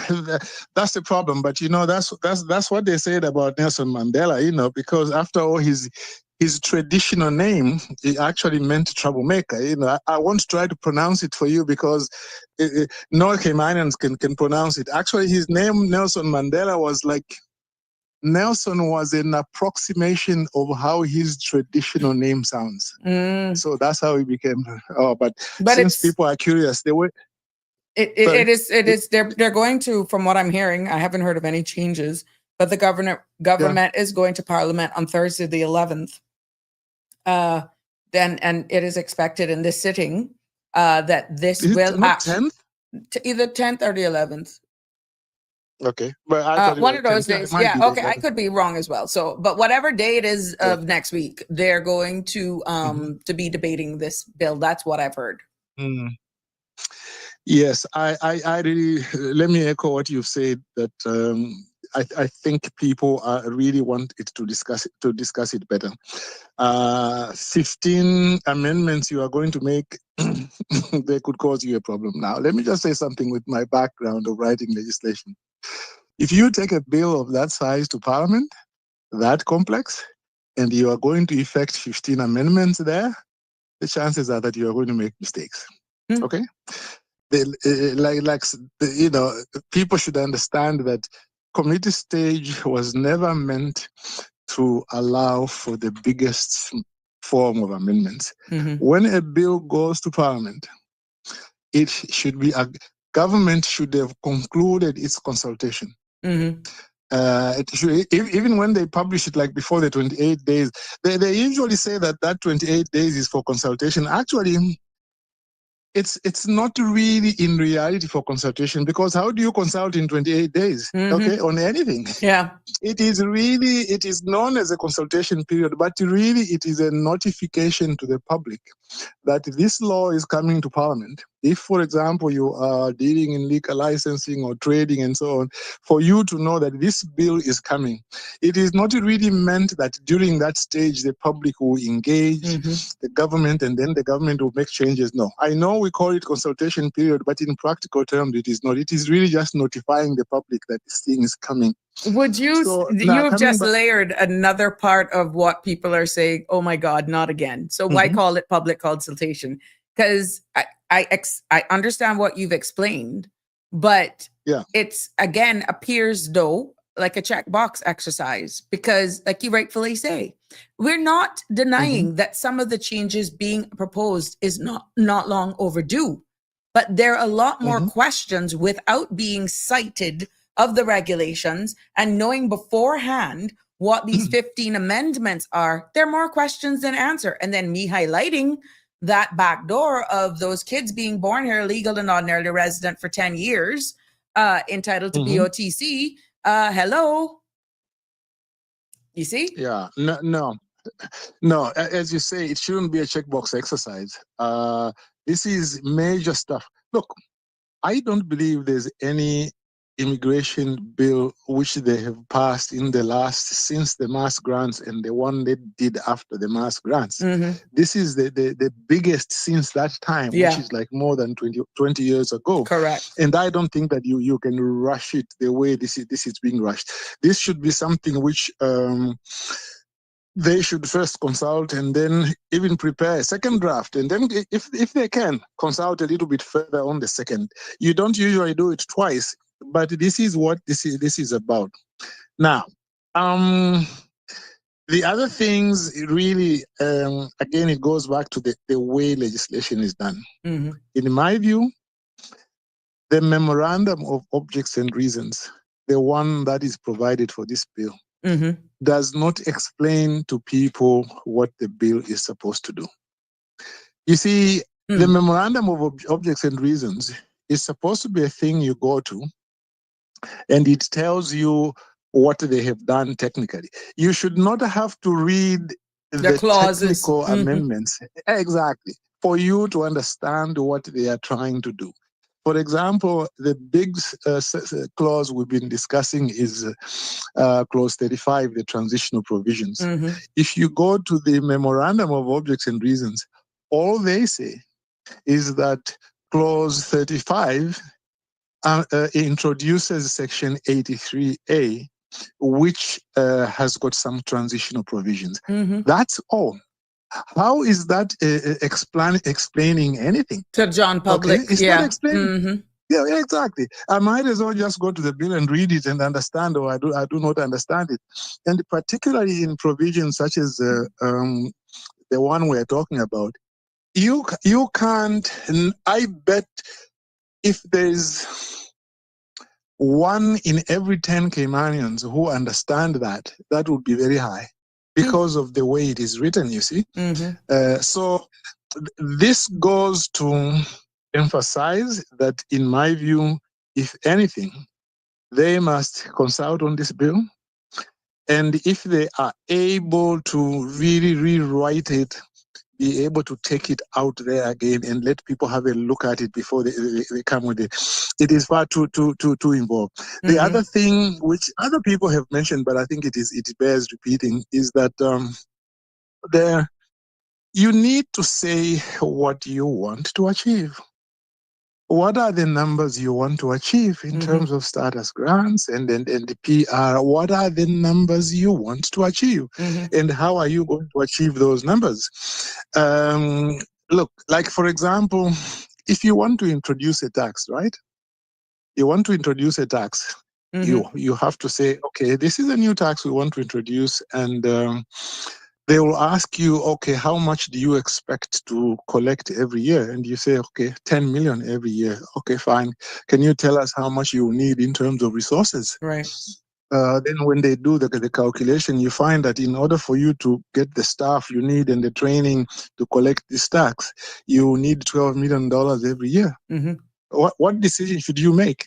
that's the problem. But that's what they said about Nelson Mandela. Because after all, his traditional name, he actually meant troublemaker. I won't try to pronounce it for you because no Caymanians can pronounce it. Actually, his name Nelson Mandela was like, Nelson was an approximation of how his traditional name sounds. So that's how he became. But since people are curious, they were. It is. They're going to, from what I'm hearing, I haven't heard of any changes, but the government is going to Parliament on Thursday, the 11th. And it is expected in this sitting that this will not 10th? Either 10th or the 11th. Okay, but I thought one of those days. Yeah, okay, I could be wrong as well. So, but whatever day it is of next week, they're going to be debating this bill. That's what I've heard. Yes, I really, let me echo what you've said, that I think people really want it to discuss it better. 15 amendments you are going to make, they could cause you a problem. Now, let me just say something with my background of writing legislation. If you take a bill of that size to Parliament, that complex, and you are going to effect 15 amendments there, the chances are that you are going to make mistakes. Okay? People should understand that committee stage was never meant to allow for the biggest form of amendments. When a bill goes to Parliament, it should be government should have concluded its consultation. It should, even when they publish it, like before the 28 days, they usually say that 28 days is for consultation. Actually, it's not really in reality for consultation, because how do you consult in 28 days? Okay, on anything? Yeah. It is known as a consultation period, but really it is a notification to the public that this law is coming to Parliament. If, for example, you are dealing in liquor licensing or trading and so on, for you to know that this bill is coming. It is not really meant that during that stage the public will engage the government and then the government will make changes. No, I know we call it consultation period, but in practical terms it is not. It is really just notifying the public that this thing is coming. Would you? So, you have just layered another part of what people are saying. Oh my God, not again. So why call it public consultation? Because I understand what you've explained, but it's again appears though like a checkbox exercise, because like you rightfully say, we're not denying that some of the changes being proposed is not long overdue, but there are a lot more questions without being cited of the regulations and knowing beforehand what these 15 amendments are. There are more questions than answer. And then me highlighting that back door of those kids being born here legal and ordinarily resident for 10 years, entitled to BOTC. Hello. You see? Yeah, no. As you say, it shouldn't be a checkbox exercise. This is major stuff. Look, I don't believe there's any immigration bill which they have passed since the mass grants and the one they did after the mass grants. This is the biggest since that time, which is like more than 20 years ago. Correct. And I don't think that you can rush it the way this is being rushed. This should be something which they should first consult and then even prepare a second draft, and then if they can consult a little bit further on the second. You don't usually do it twice, but this is what this is about. Now, the other things really, again, it goes back to the way legislation is done. Mm-hmm. In my view, the memorandum of objects and reasons, the one that is provided for this bill, Mm-hmm. does not explain to people what the bill is supposed to do. You see, the memorandum of objects and reasons is supposed to be a thing you go to, and it tells you what they have done technically. You should not have to read The the clauses. technical amendments exactly for you to understand what they are trying to do. For example, the big clause we've been discussing is clause 35, the transitional provisions. Mm-hmm. If you go to the memorandum of objects and reasons, all they say is that clause 35 introduces section 83A, which has got some transitional provisions. Mm-hmm. That's all. How is that explaining anything? To John Public, okay? It's not explaining. Mm-hmm. Yeah, exactly. I might as well just go to the bill and read it and understand, or I do not understand it. And particularly in provisions such as the one we're talking about, you can't. I bet if there's 1 in every 10 Caymanians who understand that, that would be very high because of the way it is written, you see. Mm-hmm. So this goes to emphasize that, in my view, if anything, they must consult on this bill. And if they are able to really rewrite it, be able to take it out there again and let people have a look at it before they come with it. It is far too involved. Mm-hmm. The other thing which other people have mentioned, but I think it bears repeating, is that you need to say what you want to achieve. What are the numbers you want to achieve in terms of status grants and the PR? What are the numbers you want to achieve? And how are you going to achieve those numbers? Look, like, for example, if you want to introduce a tax, right? You want to introduce a tax. You have to say, okay, this is a new tax we want to introduce, and they will ask you, okay, how much do you expect to collect every year? And you say, okay, 10 million every year. Okay, fine. Can you tell us how much you need in terms of resources? Right. Then when they do the calculation, you find that in order for you to get the staff you need and the training to collect this tax, you need $12 million every year. What decision should you make?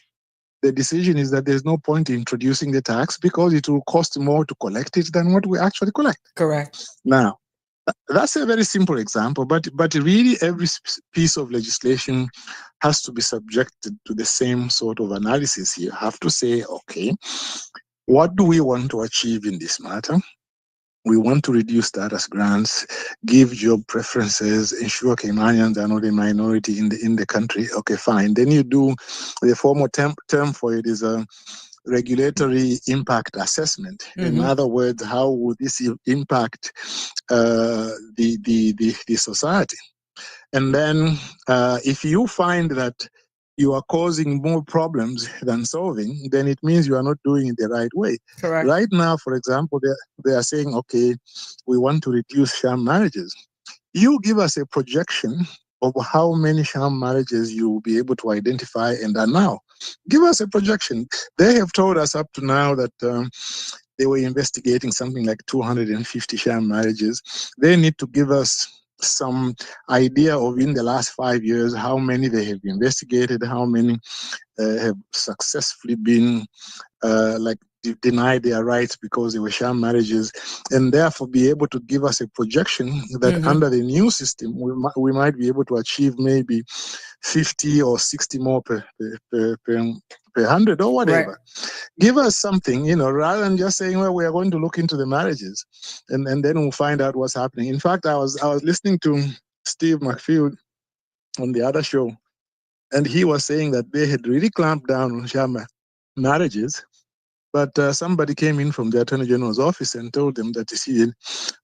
The decision is that there's no point in introducing the tax because it will cost more to collect it than what we actually collect. Correct. Now, that's a very simple example, but really every piece of legislation has to be subjected to the same sort of analysis. You have to say, okay, what do we want to achieve in this matter? We want to reduce status grants, give job preferences, ensure Caymanians are not a minority in the country. Okay, fine. Then you do the formal term for it is a regulatory impact assessment. In other words, how would this impact the society? And then if you find that you are causing more problems than solving, then it means you are not doing it the right way. Correct. Right now, for example, they are saying, okay, we want to reduce sham marriages. You give us a projection of how many sham marriages you will be able to identify and are now. Give us a projection. They have told us up to now that they were investigating something like 250 sham marriages. They need to give us some idea of, in the last 5 years, how many they have investigated, how many have successfully been denied their rights because they were sham marriages, and therefore be able to give us a projection that under the new system we might be able to achieve maybe 50 or 60 more per 100 or whatever. Right. Give us something, rather than just saying, well, we are going to look into the marriages and then we'll find out what's happening. In fact, I was listening to Steve McField on the other show, and he was saying that they had really clamped down on sham marriages, But somebody came in from the Attorney General's office and told them that, you see,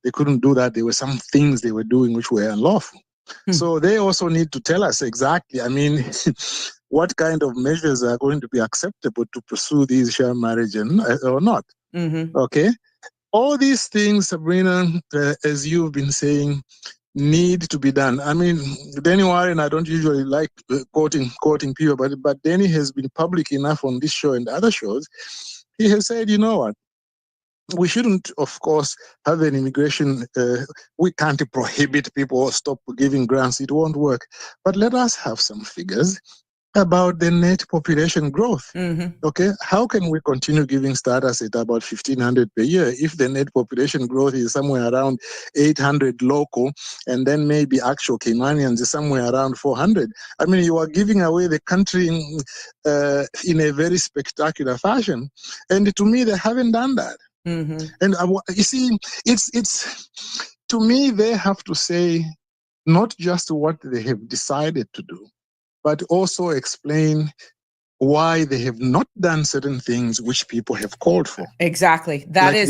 they couldn't do that. There were some things they were doing which were unlawful. So they also need to tell us exactly, I mean, what kind of measures are going to be acceptable to pursue these sham marriage or not. Okay? All these things, Sabrina, as you've been saying, need to be done. I mean, Danny Warren, I don't usually like quoting people, but Danny has been public enough on this show and other shows. He has said, you know what? We shouldn't, of course, have an immigration. We can't prohibit people or stop giving grants. It won't work. But let us have some figures about the net population growth. Okay, how can we continue giving status at about 1,500 per year if the net population growth is somewhere around 800 local, and then maybe actual Caymanians is somewhere around 400? I mean, you are giving away the country in a very spectacular fashion, and to me, they haven't done that. And you see, it's to me, they have to say not just what they have decided to do, but also explain why they have not done certain things which people have called for. Exactly. That Like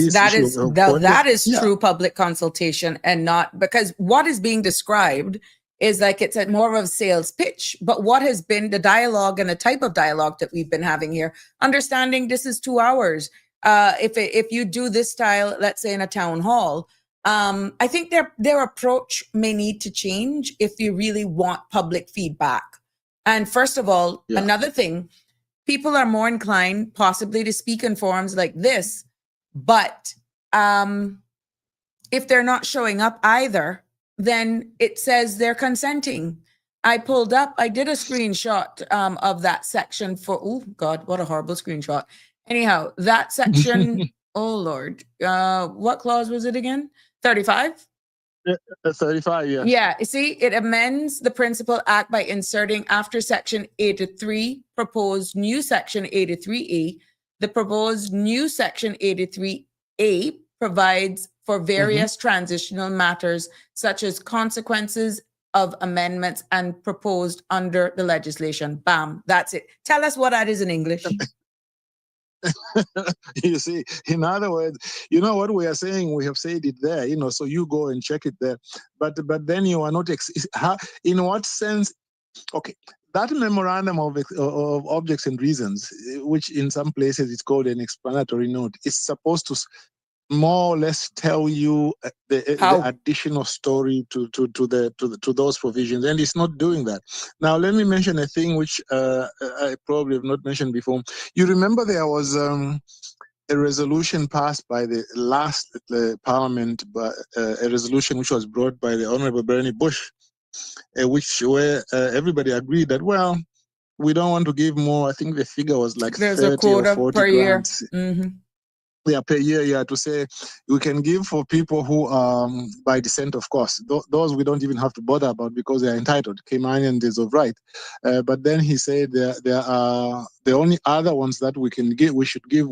is true public consultation, and not because what is being described is like it's more of a sales pitch. But what has been the dialogue and the type of dialogue that we've been having here, understanding this is 2 hours. If you do this style, let's say in a town hall, I think their approach may need to change if you really want public feedback. And first of all, another thing, people are more inclined possibly to speak in forums like this, but if they're not showing up either, then it says they're consenting. I did a screenshot of that section oh God, what a horrible screenshot. Anyhow, that section, oh Lord, what clause was it again? 35? 35, yeah. Yeah, you see, it amends the Principal Act by inserting after Section 83, proposed new Section 83A. The proposed new Section 83A provides for various transitional matters, such as consequences of amendments and proposed under the legislation. Bam, that's it. Tell us what that is in English. You see, in other words, you know what we are saying, we have said it there, so you go and check it there. But then you are not, in what sense? Okay, that memorandum of objects and reasons, which in some places it's called an explanatory note, is supposed to more or less tell you the additional story to those provisions, and it's not doing that. Now, let me mention a thing which I probably have not mentioned before. You remember there was a resolution passed by the last parliament, a resolution which was brought by the Honorable Bernie Bush, where everybody agreed that, well, we don't want to give more. I think the figure was like there's 30 a quota or 40 per grants. year. Yeah, per year, to say we can give for people who by descent, of course. Those we don't even have to bother about because they are entitled. Caymanian is of right. But then he said there are the only other ones that we should give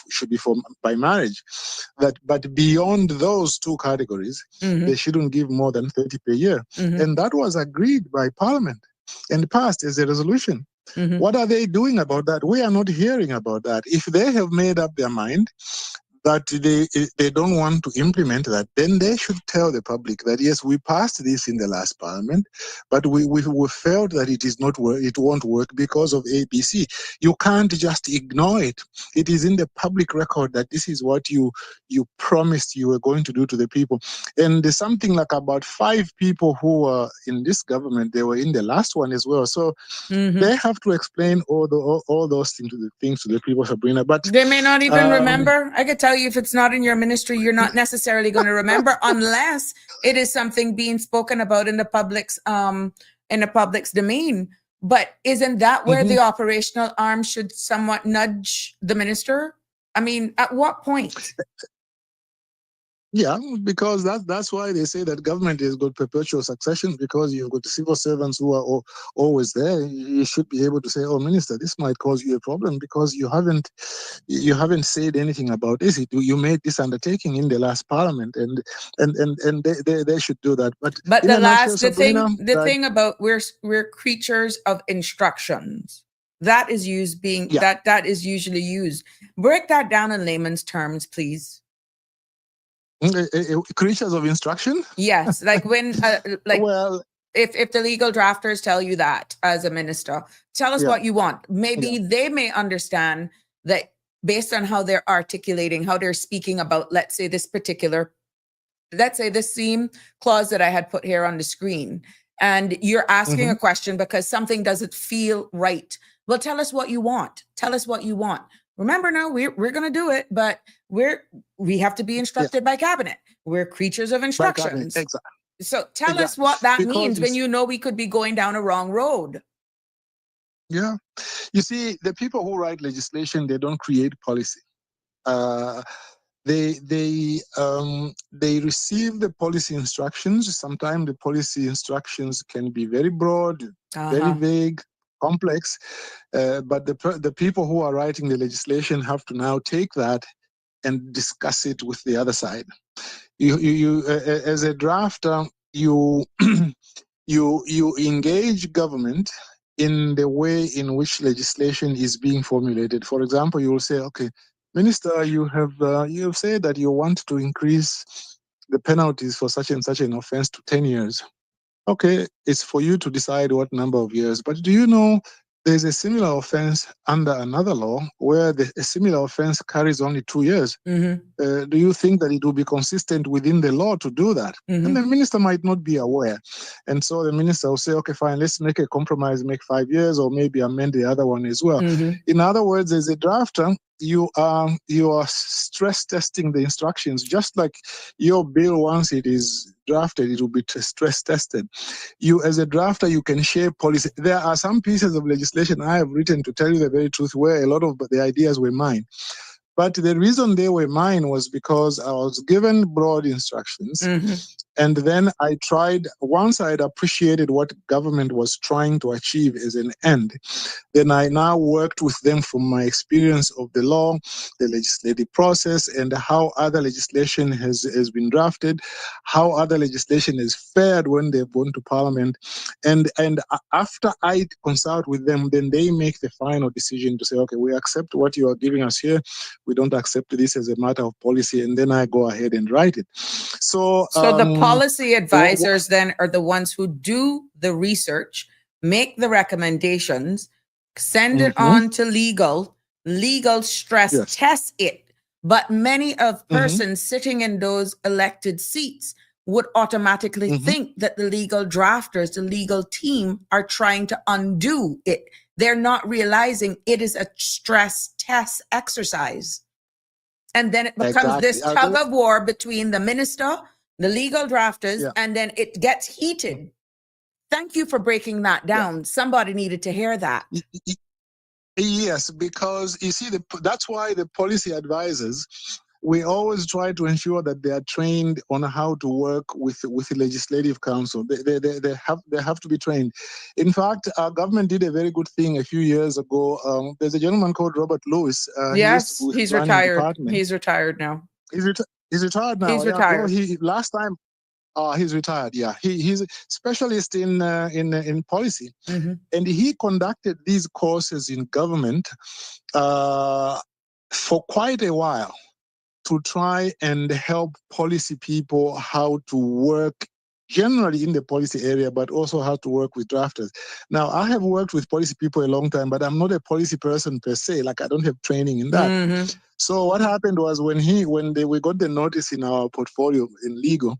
should be by marriage. But beyond those two categories, they shouldn't give more than 30 per year. And that was agreed by Parliament and passed as a resolution. What are they doing about that? We are not hearing about that. If they have made up their mind that they don't want to implement that, then they should tell the public that, yes, we passed this in the last parliament, but we felt that it won't work because of ABC. You can't just ignore it. It is in the public record that this is what you promised you were going to do to the people. And there's something like about 5 people who were in this government, they were in the last one as well. So they have to explain all those things to the people, Sabrina. But they may not even remember. I could tell you, if it's not in your ministry, you're not necessarily going to remember unless it is something being spoken about in the public's domain. But isn't that where the operational arm should somewhat nudge the minister? I mean, at what point? Yeah, because that's why they say that government has got perpetual succession, because you've got civil servants who are always there. You should be able to say, "Oh, Minister, this might cause you a problem because you haven't said anything about this. You made this undertaking in the last parliament, and they should do that." But the thing about we're creatures of instructions. That is used being Yeah. that is usually used. Break that down in layman's terms, please. Creatures of instruction? Yes, like when like Well, if the legal drafters tell you that as a minister, tell us yeah, what you want. yeah. Maybe they may understand that based on how they're articulating, how they're speaking about, let's say this same clause that I had put here on the screen, and you're asking a question because something doesn't feel right. Well, tell us what you want. Tell us what you want. Remember, now we're gonna do it, but we have to be Yeah, instructed by cabinet. We're creatures of by cabinet. instructions. Exactly. So tell us Exactly. what that Because means when you know we could be going down a wrong road. yeah, you see, the people who write legislation, they don't create policy. Uh, they receive the policy instructions. Sometimes the policy instructions can be very broad, very Uh-huh. vague, complex. But the people who are writing the legislation have to now take that and discuss it with the other side. You as a drafter, you you engage government in the way in which legislation is being formulated. For example, you will say, okay, Minister, you have said that you want to increase the penalties for such and such an offense to 10 years. Okay, it's for you to decide what number of years. But do you know there's a similar offense under another law where a similar offense carries only 2 years? Do you think that it will be consistent within the law to do that? And the minister might not be aware. And so the minister will say, okay, fine, let's make a compromise, make 5 years, or maybe amend the other one as well. In other words, as a drafter, you are stress testing the instructions, just like your bill, once it is drafted, it will be stress tested. You, as a drafter, you can share policy. There are some pieces of legislation I have written, to tell you the very truth, where a lot of the ideas were mine. But the reason they were mine was because I was given broad instructions. And then I tried, once I had appreciated what government was trying to achieve as an end, then I now worked with them from my experience of the law, the legislative process, and how other legislation has been drafted, how other legislation is fared when they've gone to parliament. And after I consult with them, then they make the final decision to say, okay, we accept what you are giving us here. We don't accept this as a matter of policy. And then I go ahead and write it. So the policy advisors then are the ones who do the research, make the recommendations, send it on to legal stress test it. But many of persons sitting in those elected seats would automatically think that the legal drafters, the legal team, are trying to undo it. They're not realizing it is a stress test exercise. And then it becomes this tug of war between the minister, the legal drafters, and then it gets heated. Thank you for breaking that down. Somebody needed to hear that. Yes, because you see, that's why the policy advisors, we always try to ensure that they are trained on how to work with the legislative council. They have to be trained. In fact, our government did a very good thing a few years ago. There's a gentleman called Robert Lewis. Yes, he's retired. He's retired now. He's retired now. He's retired. Well, last time. He's retired. Yeah, he's a specialist in policy, and he conducted these courses in government for quite a while, to try and help policy people how to work generally in the policy area, but also how to work with drafters. Now, I have worked with policy people a long time, but I'm not a policy person per se. Like, I don't have training in that. So what happened was we got the notice in our portfolio in legal,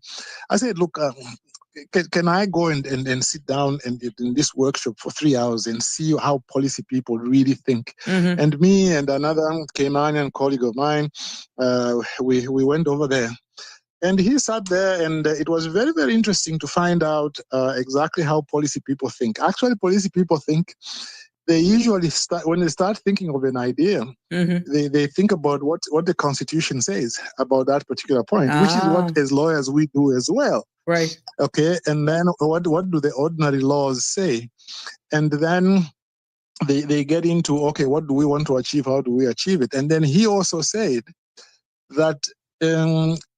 I said, look, can I go and sit down in this workshop for 3 hours and see how policy people really think? And me and another Caymanian colleague of mine, we went over there. And he sat there, and it was very, very interesting to find out exactly how policy people think. Actually, policy people think, they usually start, when they start thinking of an idea, they think about what the Constitution says about that particular point, which is what as lawyers we do as well. Right. Okay. And then what do the ordinary laws say? And then they get into, okay, what do we want to achieve? How do we achieve it? And then he also said that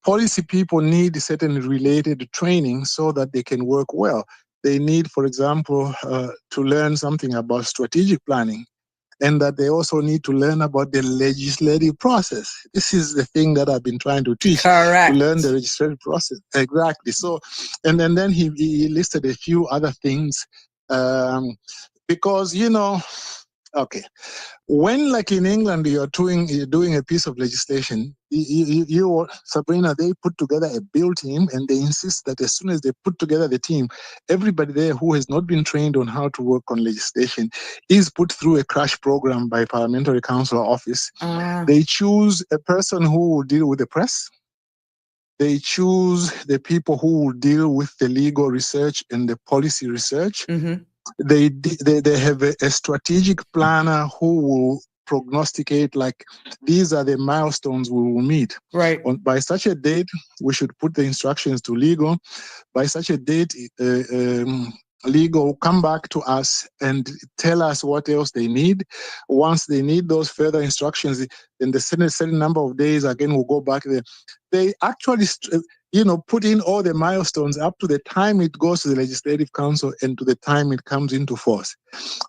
policy people need certain related training so that they can work well. They need, for example, to learn something about strategic planning. and that they also need to learn about the legislative process. This is the thing that I've been trying to teach, Correct. to learn the legislative process. Exactly. So, and then he listed a few other things, because, okay. When, like in England, you're doing a piece of legislation, Sabrina, they put together a bill team, and they insist that as soon as they put together the team, everybody there who has not been trained on how to work on legislation is put through a crash program by Parliamentary Council Office. They choose a person who will deal with the press. They choose the people who will deal with the legal research and the policy research. Mm-hmm. They have a strategic planner who will prognosticate, like, these are the milestones we will meet. Right. By such a date, we should put the instructions to legal. By such a date, legal will come back to us and tell us what else they need. Once they need those further instructions, in the certain number of days, again, we'll go back there. They actually put in all the milestones up to the time it goes to the Legislative Council and to the time it comes into force.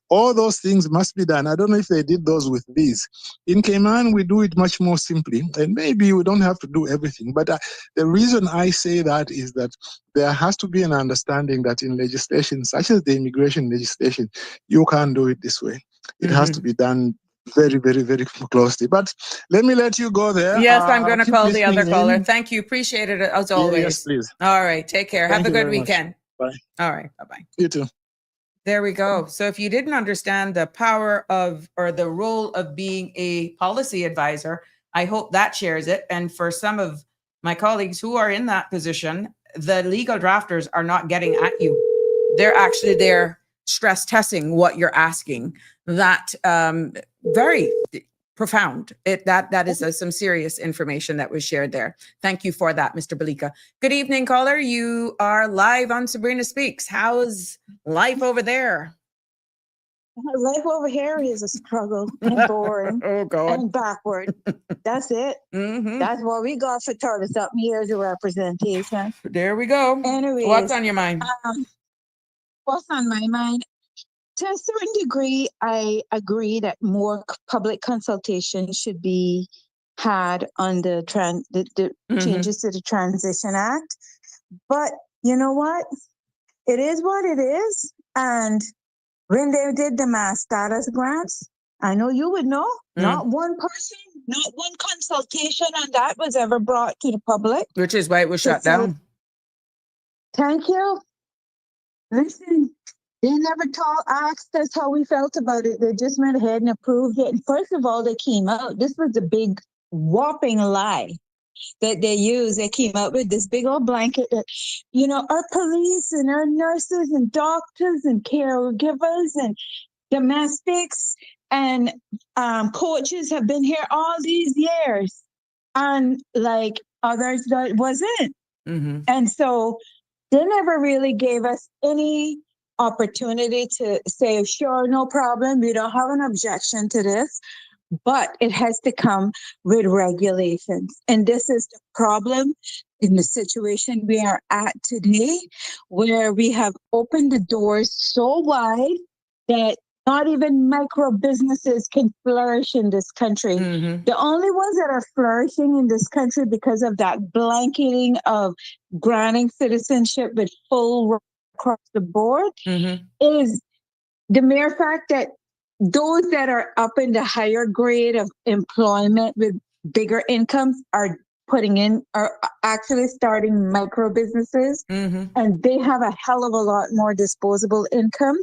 All those things must be done. I don't know if they did those with these. In Cayman, we do it much more simply, and maybe we don't have to do everything. But the reason I say that is that there has to be an understanding that in legislation, such as the immigration legislation, you can't do it this way. It has to be done very, very, very closely. But let me let you go there. Yes, I'm going to keep call the other listening caller. in. Thank you. Appreciate it as always. Yes, please. All right. Take care. Thank Have a you good very much. weekend. Bye. All right. Bye-bye. You too. There we go. So if you didn't understand the power of, or the role of being a policy advisor, I hope that shares it. And for some of my colleagues who are in that position, the legal drafters are not getting at you. They're stress testing what you're asking. That very profound. That is some serious information that was shared there. Thank you for that, Mr. Balika. Good evening, caller. You are live on Sabrina Speaks. How's life over there? Life over here is a struggle and boring and backward. That's it. Mm-hmm. That's what we got for 30-something years of representation. There we go. Anyways, what's on your mind? What's on my mind? To a certain degree, I agree that more public consultation should be had on the changes to the Transition Act. But you know what? It is what it is. And when they did the mass status grants, I know you would know, not one person, not one consultation on that was ever brought to the public. Which is why it was shut down. Thank you. Listen, they never asked us how we felt about it. They just went ahead and approved it. And first of all, they came out. This was a big whopping lie that they used. They came out with this big old blanket that, our police and our nurses and doctors and caregivers and domestics and coaches have been here all these years. And like others, that wasn't. Mm-hmm. And so they never really gave us any opportunity to say, sure, no problem. We don't have an objection to this. But it has to come with regulations. And this is the problem in the situation we are at today, where we have opened the doors so wide that not even micro businesses can flourish in this country. Mm-hmm. The only ones that are flourishing in this country because of that blanketing of granting citizenship with full across the board is the mere fact that those that are up in the higher grade of employment with bigger incomes are actually starting micro businesses, and they have a hell of a lot more disposable income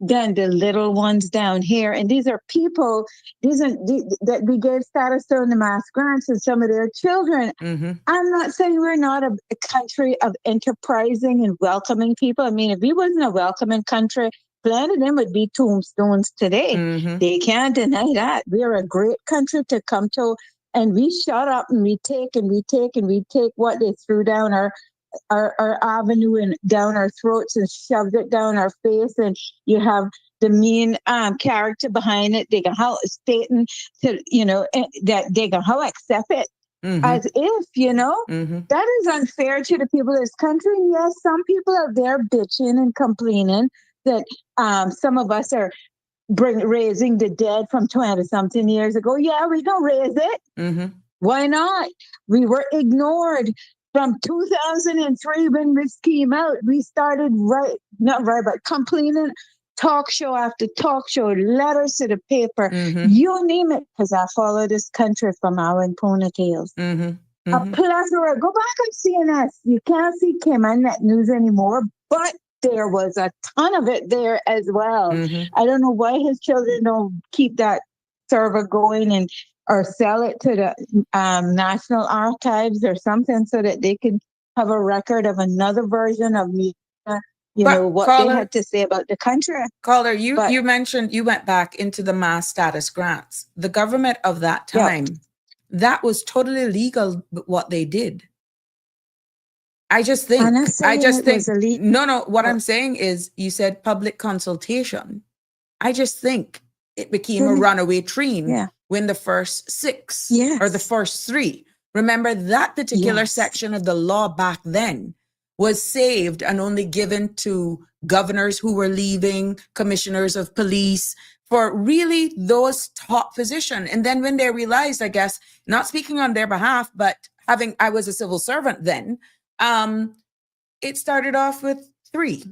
than the little ones down here. And these are people, that we gave status to in the mass grants and some of their children. I'm not saying we're not a country of enterprising and welcoming people. I mean, if we wasn't a welcoming country, plenty of them would be tombstones today. They can't deny that. We're a great country to come to. And we shut up and we take what they threw down our avenue and down our throats and shoved it down our face. And you have the mean character behind it. They can how stating to that they can how accept it as if that is unfair to the people of this country. And yes, some people are there bitching and complaining that some of us are raising the dead from 20 something years ago. Yeah, we don't raise it. Mm-hmm. Why not? We were ignored from 2003 when this came out. We started but complaining, talk show after talk show, letters to the paper, you name it, because I follow this country from our ponytails. A plethora. Go back on CNS. You can't see Cayman News anymore, but there was a ton of it there as well. I don't know why his children don't keep that server going or sell it to the National Archives or something so that they can have a record of another version of media, what they had to say about the country. Caller, you mentioned you went back into the mass status grants. The government of that time, that was totally legal what they did. I just think, what I'm saying is, you said public consultation. I just think it became a runaway train when the first 6 or the first 3. Remember that particular section of the law back then was saved and only given to governors who were leaving, commissioners of police, for really those top positions. And then when they realized, I guess, not speaking on their behalf, but I was a civil servant then, it started off with 3,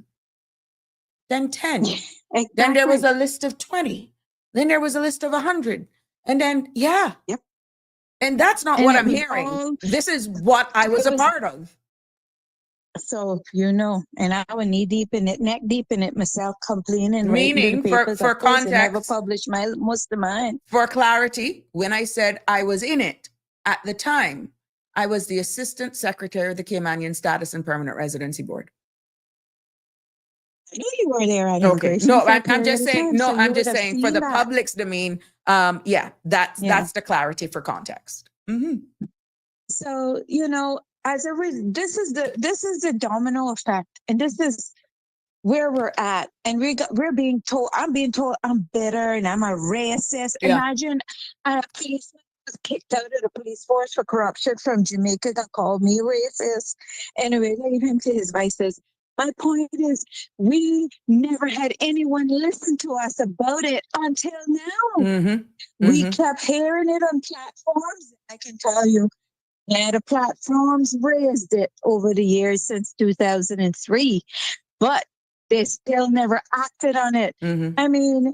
then 10. Exactly. Then there was a list of 20. Then there was a list of 100. And then, and that's not what I'm hearing. This is what I was a part of. So, and I was knee deep in it, neck deep in it myself, complaining. Meaning, for context, never published most of mine. For clarity, when I said I was in it at the time, I was the assistant secretary of the Caymanian Status and Permanent Residency Board. I knew you were there. I'm just saying. No, I'm just saying for the public's domain. That's the clarity for context. So this is the domino effect, and this is where we're at, and we're being told. I'm being told I'm bitter and I'm a racist. Imagine a policeman was kicked out of the police force for corruption from Jamaica that called me racist. Anyway, leave him to his vices. My point is, we never had anyone listen to us about it until now. We kept hearing it on platforms. I can tell you, the platforms raised it over the years since 2003, but they still never acted on it. I mean,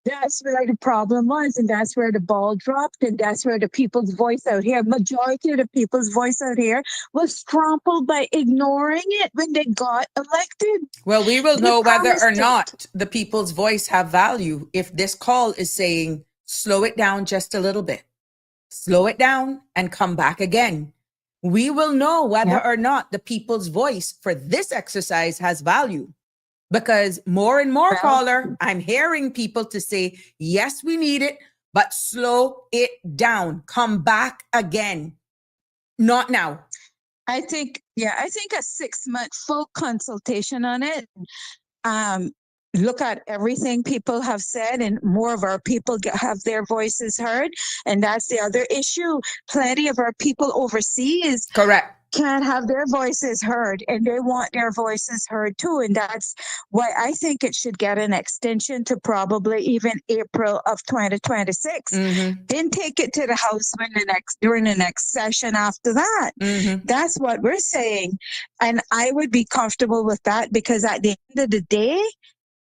that's where the problem was, and that's where the ball dropped, and that's where the people's voice out here, majority of the people's voice out here, was trampled by ignoring it when they got elected. Well, we will know whether or not the people's voice have value if this call is saying, slow it down just a little bit. Slow it down and come back again. We will know whether or not the people's voice for this exercise has value. Because more and more, caller, I'm hearing people to say, yes, we need it, but slow it down. Come back again. Not now. I think a 6-month full consultation on it. Look at everything people have said, and more of our people have their voices heard. And that's the other issue. Plenty of our people overseas can't have their voices heard, and they want their voices heard too. And that's why I think it should get an extension to probably even April of 2026. Then take it to the House during the next session after that. That's what we're saying. And I would be comfortable with that, because at the end of the day,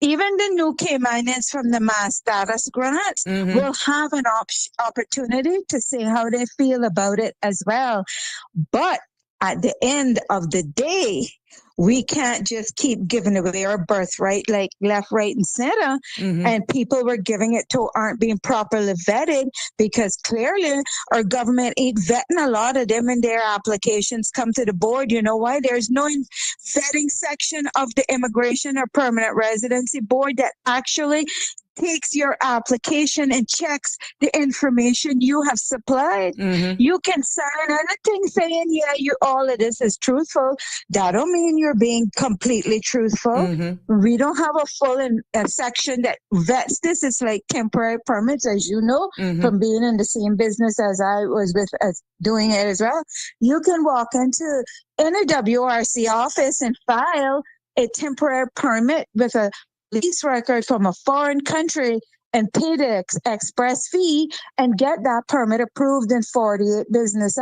even the new Caymanians from the mass status grants will have an opportunity to say how they feel about it as well. But at the end of the day, we can't just keep giving away our birthright like left, right, and center. And people we're giving it to aren't being properly vetted, because clearly our government ain't vetting a lot of them, and their applications come to the board. You know why? There's no vetting section of the Immigration or Permanent Residency Board that actually takes your application and checks the information you have supplied. You can sign anything saying, all of this is truthful. That don't mean you're being completely truthful. We don't have a full section that vets this. It's like temporary permits, as you know, from being in the same business as I was with, doing it as well. You can walk into any WRC office and file a temporary permit with a lease record from a foreign country and pay the express fee and get that permit approved in 48 business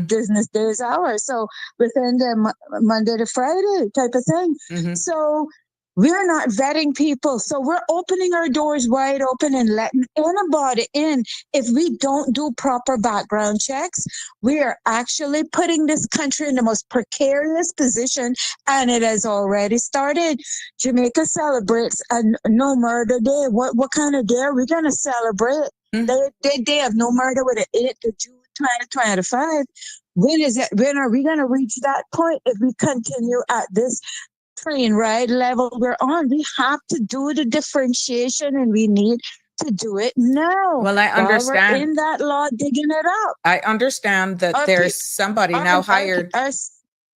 business days hours. So within the Monday to Friday type of thing. So we're not vetting people. So we're opening our doors wide open and letting anybody in. If we don't do proper background checks, we are actually putting this country in the most precarious position, and it has already started. Jamaica celebrates a no murder day. What kind of day are we going to celebrate? They have no murder with an 8th of June 2025. When are we going to reach that point if we continue at this train ride level we're on? We have to do the differentiation, and we need to do it now. Well, I understand. We're in that law digging it up. I understand that there's somebody now hired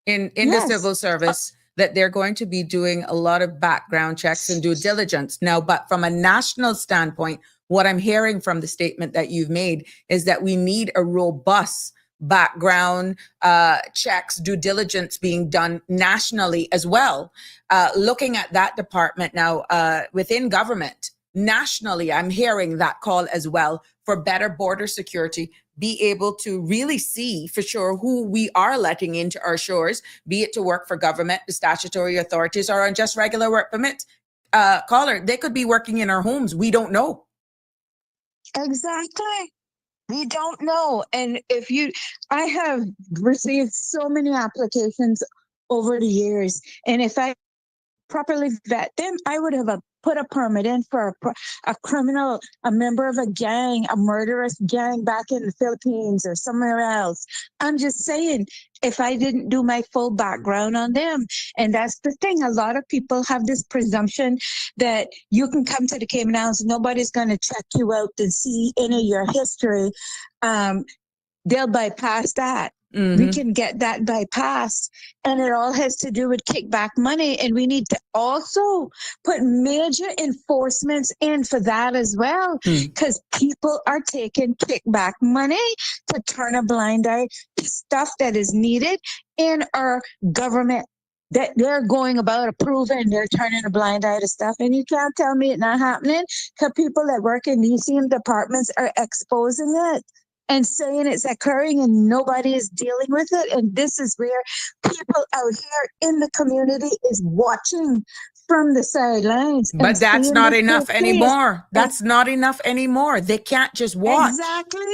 in the civil service that they're going to be doing a lot of background checks and due diligence now. But from a national standpoint, what I'm hearing from the statement that you've made is that we need a robust background checks, due diligence being done nationally as well. Looking at that department now within government, nationally, I'm hearing that call as well for better border security, be able to really see for sure who we are letting into our shores, be it to work for government, the statutory authorities, or on just regular work permit. Caller, they could be working in our homes. We don't know. Exactly. We don't know. And I have received so many applications over the years. And if I properly vet them, I would have put a permit in for a criminal, a member of a gang, a murderous gang back in the Philippines or somewhere else. I'm just saying, if I didn't do my full background on them. And that's the thing. A lot of people have this presumption that you can come to the Cayman Islands, nobody's going to check you out and see any of your history. They'll bypass that. We can get that bypassed, and it all has to do with kickback money. And we need to also put major enforcements in for that as well, because people are taking kickback money to turn a blind eye to stuff that is needed in our government that they're going about approving. They're turning a blind eye to stuff, and you can't tell me it's not happening, because people that work in these same departments are exposing it and saying it's occurring, and nobody is dealing with it. And this is where people out here in the community is watching from the sidelines. But that's not enough anymore. That's not enough anymore. They can't just watch. Exactly.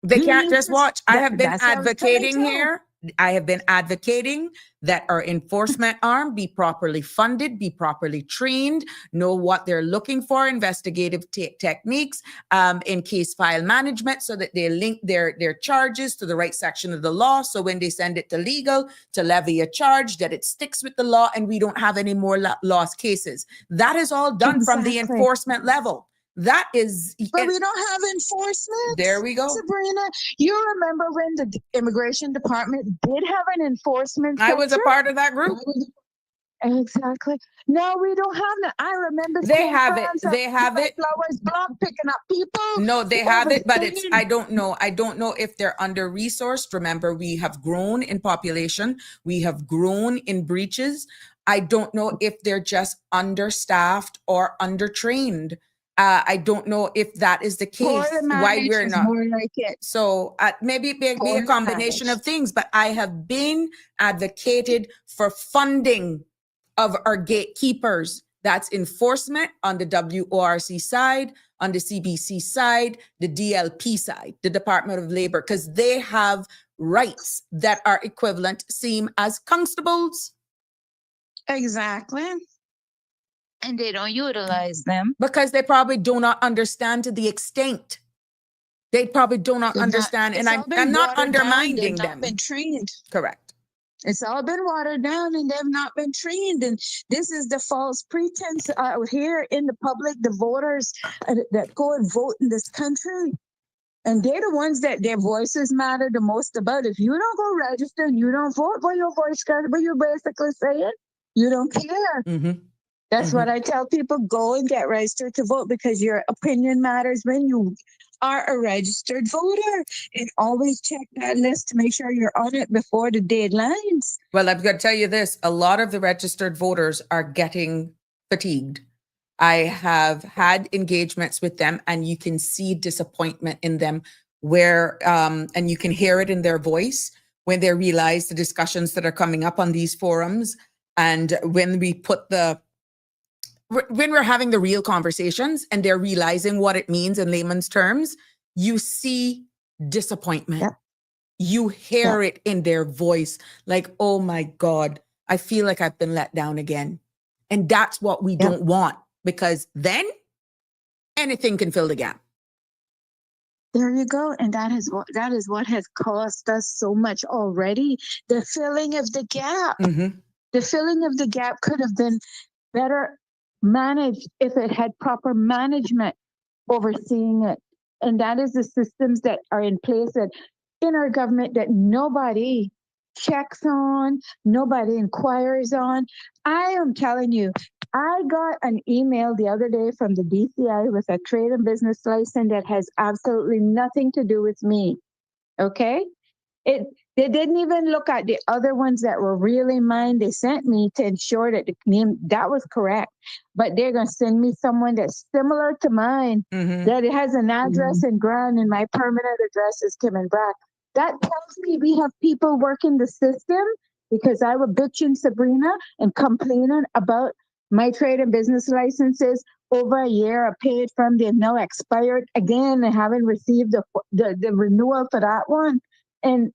They can't just watch. I have been advocating here. I have been advocating that our enforcement arm be properly funded, be properly trained, know what they're looking for, investigative techniques, in case file management, so that they link their charges to the right section of the law. So when they send it to legal to levy a charge, that it sticks with the law and we don't have any more lost cases. That is all done from the enforcement level. That is, but we don't have enforcement. There we go. Sabrina, you remember when the immigration department did have an enforcement center? I was a part of that group. Exactly. No, we don't have that. I remember they have it. They have it. Flowers block picking up people. No, they have it, but it's, I don't know. I don't know if they're under-resourced. Remember, we have grown in population. We have grown in breaches. I don't know if they're just understaffed or undertrained. I don't know if that is the case, why we're not. Like so maybe it may be a combination of things, but I have been advocated for funding of our gatekeepers. That's enforcement on the WORC side, on the CBC side, the DLP side, the Department of Labor, because they have rights that are equivalent, same as constables. Exactly. And they don't utilize them. Because they probably do not understand to the extent. They probably do not understand. And I'm not undermining them. Not been trained. Correct. It's all been watered down and they've not been trained. And this is the false pretense out here in the public, the voters that go and vote in this country. And they're the ones that their voices matter the most about. If you don't go register and you don't vote, well, your voice counts, but you're basically saying you don't care. That's what I tell people. Go and get registered to vote, because your opinion matters when you are a registered voter. And always check that list to make sure you're on it before the deadlines. Well, I've got to tell you this. A lot of the registered voters are getting fatigued. I have had engagements with them, and you can see disappointment in them where, and you can hear it in their voice when they realize the discussions that are coming up on these forums. And when we're having the real conversations and they're realizing what it means in layman's terms, you see disappointment. Yep. You hear it in their voice, like, oh my God, I feel like I've been let down again. And that's what we don't want, because then anything can fill the gap. There you go. And that is what has cost us so much already. The filling of the gap. Mm-hmm. The filling of the gap could have been better managed if it had proper management overseeing it. And that is the systems that are in place that in our government that nobody checks on, nobody inquires on. I am telling you, I got an email the other day from the DCI with a trade and business license that has absolutely nothing to do with me. Okay? They didn't even look at the other ones that were really mine. They sent me to ensure that the name that was correct. But they're gonna send me someone that's similar to mine, that it has an address in Grand, and my permanent address is Cayman Brack. That tells me we have people working the system, because I was bitching Sabrina and complaining about my trade and business licenses over a year. I paid from them, now expired again. I haven't received the renewal for that one. And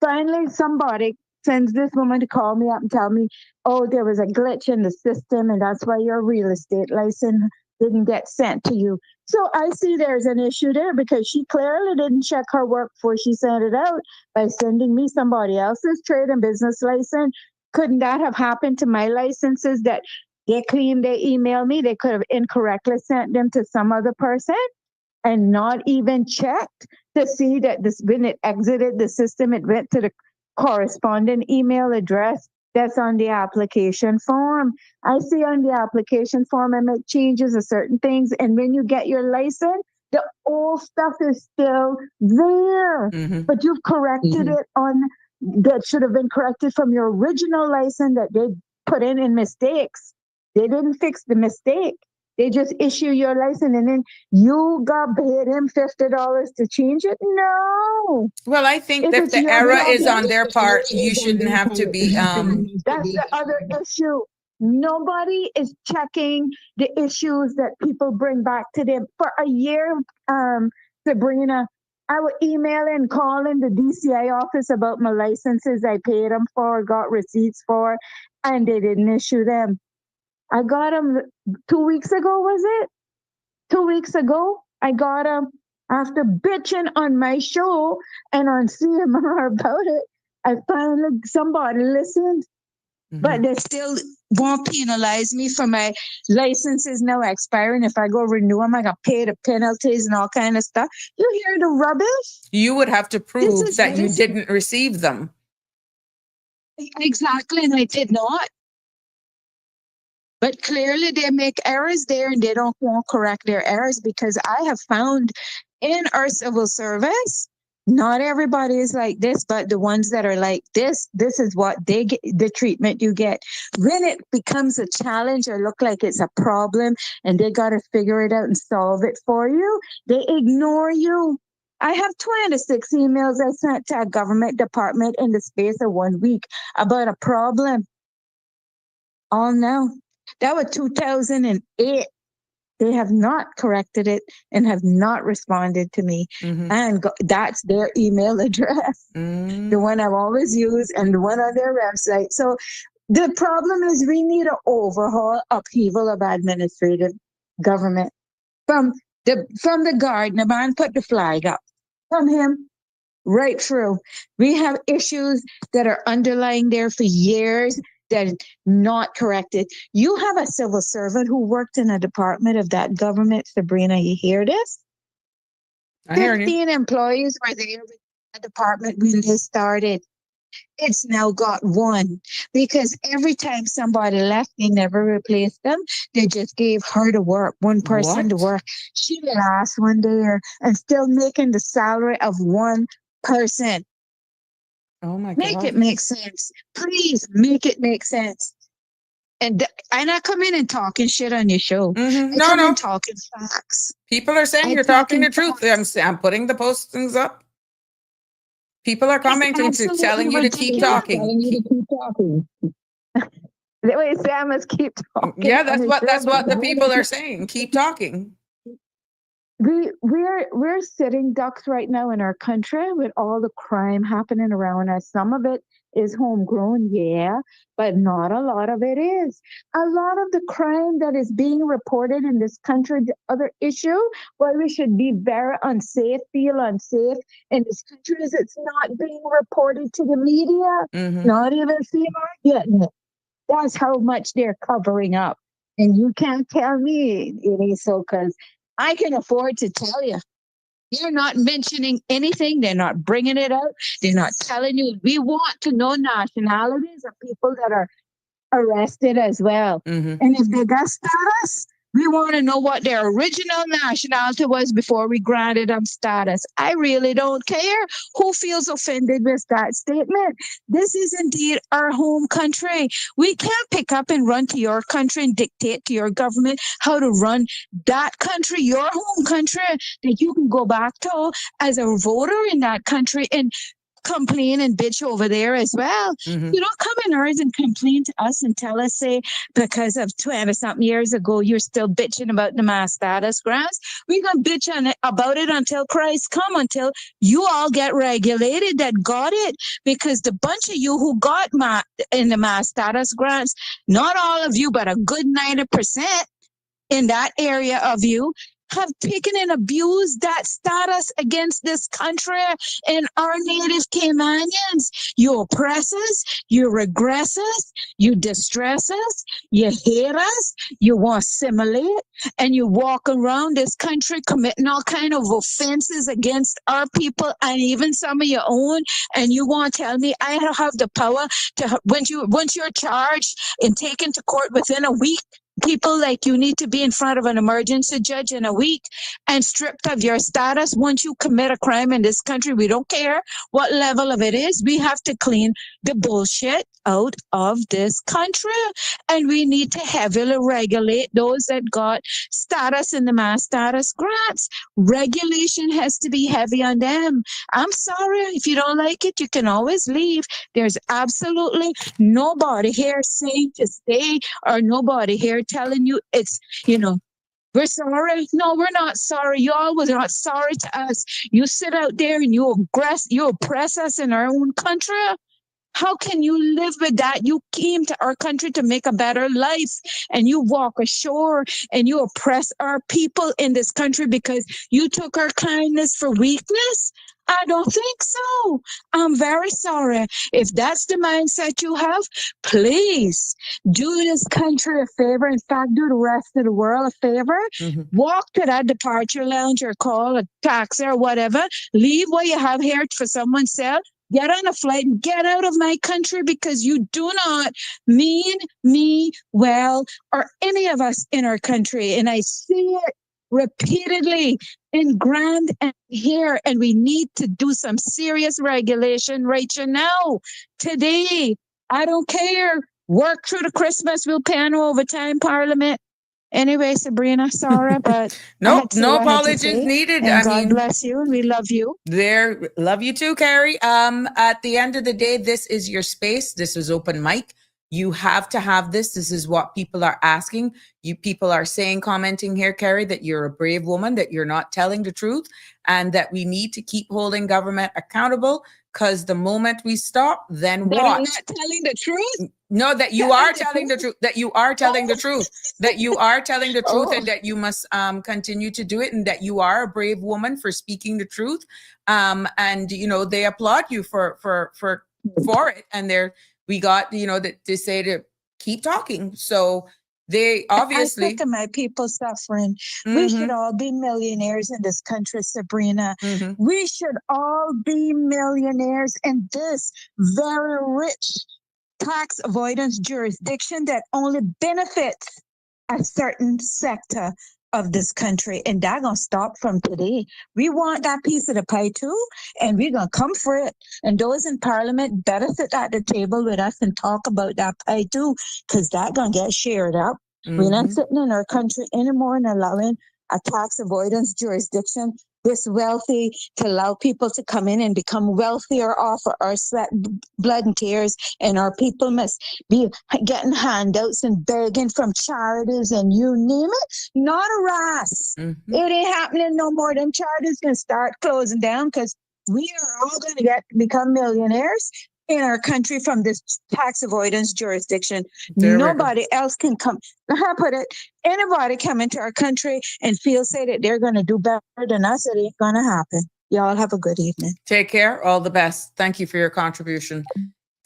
finally, somebody sends this woman to call me up and tell me, oh, there was a glitch in the system, and that's why your real estate license didn't get sent to you. So I see there's an issue there, because she clearly didn't check her work before she sent it out by sending me somebody else's trade and business license. Couldn't that have happened to my licenses that they claim they emailed me? They could have incorrectly sent them to some other person and not even checked to see that this, when it exited the system, it went to the corresponding email address that's on the application form. I see on the application form I make changes to certain things, and when you get your license, the old stuff is still there, but you've corrected it on that should have been corrected from your original license that they put in mistakes. They didn't fix the mistake. They just issue your license, and then you got paid him $50 to change it? No. Well, I think that the error is on their part. You shouldn't have to be. That's the other issue. Nobody is checking the issues that people bring back to them. For a year, Sabrina, I would email and call in the DCI office about my licenses I paid them for, got receipts for, and they didn't issue them. I got them 2 weeks ago, was it? 2 weeks ago, I got them after bitching on my show and on CMR about it. I finally, somebody listened, but they still won't penalize me for my licenses now expiring. If I go renew them, I got to pay the penalties and all kind of stuff. You hear the rubbish? You would have to prove that you didn't receive them. Exactly, and I did not. But clearly they make errors there, and they don't want to correct their errors, because I have found in our civil service, not everybody is like this, but the ones that are like this is what they get, the treatment you get. When it becomes a challenge or look like it's a problem and they got to figure it out and solve it for you, they ignore you. I have 26 emails I sent to a government department in the space of 1 week about a problem. All now. That was 2008. They have not corrected it and have not responded to me. And that's their email address, the one I've always used and the one on their website. So the problem is we need an overhaul, upheaval of administrative government. From the Gardner man, put the flag up. From him, right through. We have issues that are underlying there for years that is not corrected. You have a civil servant who worked in a department of that government, Sabrina, you hear this? 15 employees were there with the department when they started. It's now got one, because every time somebody left, they never replaced them. They just gave her to work, one person to work. She the last one there and still making the salary of one person. Oh my God. Make it make sense. Please make it make sense. And I not come in and talking shit on your show. I No, come no. in talking facts. People are saying I you're talking the talking truth. I'm putting the postings up. People are commenting to telling you to keep talking. Telling you to keep talking. The way Sam must keep talking. Yeah, that's what the people are saying. Keep talking. We're sitting ducks right now in our country with all the crime happening around us. Some of it is homegrown, yeah, but not a lot of it is. A lot of the crime that is being reported in this country, the other issue why we should be very unsafe, feel unsafe in this country is it's not being reported to the media. Not even CMR getting it. That's how much they're covering up. And you can't tell me it is so because I can afford to tell you. They're not mentioning anything. They're not bringing it out. They're not telling you. We want to know nationalities of people that are arrested as well. And if they got status, we want to know what their original nationality was before we granted them status. I really don't care who feels offended with that statement. This is indeed our home country. We can't pick up and run to your country and dictate to your government how to run that country, your home country, that you can go back to as a voter in that country and complain and bitch over there as well. You don't come in ours and complain to us and tell us, say, because of 20 something years ago, you're still bitching about the mass status grants. We're going to bitch on it, about it until Christ come, until you all get regulated that got it. Because the bunch of you who got in the mass status grants, not all of you, but a good 90% in that area of you have taken and abused that status against this country and our native Caymanians. You oppress us, you regress us, you distress us, you hate us, you want to assimilate, and you walk around this country committing all kind of offenses against our people and even some of your own, and you want to tell me I don't have the power to, once you're charged and taken to court within a week, people like you need to be in front of an emergency judge in a week and stripped of your status. Once you commit a crime in this country, we don't care what level of it is. We have to clean the bullshit out of this country. And we need to heavily regulate those that got status in the mass status grants. Regulation has to be heavy on them. I'm sorry. If you don't like it, you can always leave. There's absolutely nobody here saying to stay or nobody here telling you it's, we're sorry. No, we're not sorry. Y'all was not sorry to us. You sit out there and you oppress us in our own country. How can you live with that? You came to our country to make a better life, and you walk ashore and you oppress our people in this country because you took our kindness for weakness? I don't think so. I'm very sorry. If that's the mindset you have, please do this country a favor. In fact, do the rest of the world a favor. Walk to that departure lounge or call a taxi or whatever. Leave what you have here for someone else. Get on a flight and get out of my country because you do not mean me well or any of us in our country. And I see it repeatedly in Grand and here, and we need to do some serious regulation right now, today. I don't care. Work through the Christmas. We'll pay no overtime, Parliament. Anyway, Sabrina, sorry, but no apologies needed. And God bless you, and we love you. Love you too, Carrie. At the end of the day, this is your space. This is open mic. You have to have this. This is what people are asking. You people are saying, commenting here, Carrie, that you're a brave woman, that you're not telling the truth, and that we need to keep holding government accountable. Because the moment we stop, then what? I'm not telling the truth? No, that you are telling the truth, that you are telling the truth, that you are telling the truth, and that you must continue to do it, and that you are a brave woman for speaking the truth. And, they applaud you for it. And we got, that they say to keep talking. So they obviously. I think of my people suffering. We should all be millionaires in this country, Sabrina. We should all be millionaires in this very rich tax avoidance jurisdiction that only benefits a certain sector of this country, and that gonna stop from today. We want that piece of the pie too, and we're gonna come for it. And those in Parliament better sit at the table with us and talk about that pie too, because that gonna get shared up. We're not sitting in our country anymore and allowing a tax avoidance jurisdiction this wealthy to allow people to come in and become wealthier off of our sweat, blood, and tears. And our people must be getting handouts and begging from charities and you name it. Not a ras. It ain't happening no more. Them charities can start closing down because we are all going to become millionaires in our country from this tax avoidance jurisdiction. Nobody else can come. I put it, anybody come into our country and say that they're going to do better than us. It ain't going to happen. Y'all have a good evening. Take care. All the best. Thank you for your contribution.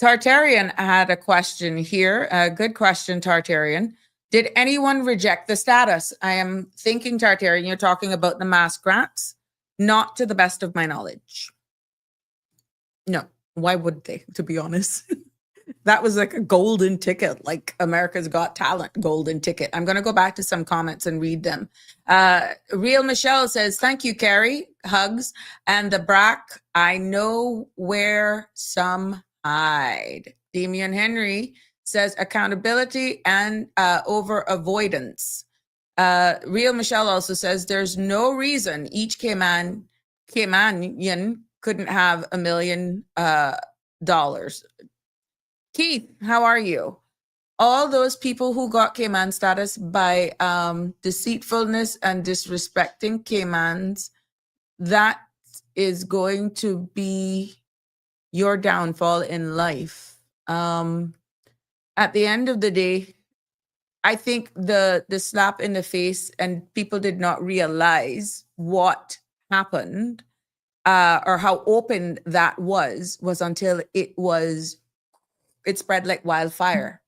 Tartarian had a question here. A good question, Tartarian. Did anyone reject the status? I am thinking, Tartarian, you're talking about the mass grants. Not to the best of my knowledge. No. Why would they, to be honest? That was like a golden ticket, like America's Got Talent golden ticket. I'm going to go back to some comments and read them. Real Michelle says, thank you, Carrie. Hugs. And the Brack, I know where some hide. Damian Henry says accountability and over avoidance. Real Michelle also says there's no reason each Caymanian couldn't have $1 million. Keith, how are you? All those people who got Cayman status by deceitfulness and disrespecting Caymans, that is going to be your downfall in life. At the end of the day, I think the slap in the face and people did not realize what happened. Or how open that was until it spread like wildfire.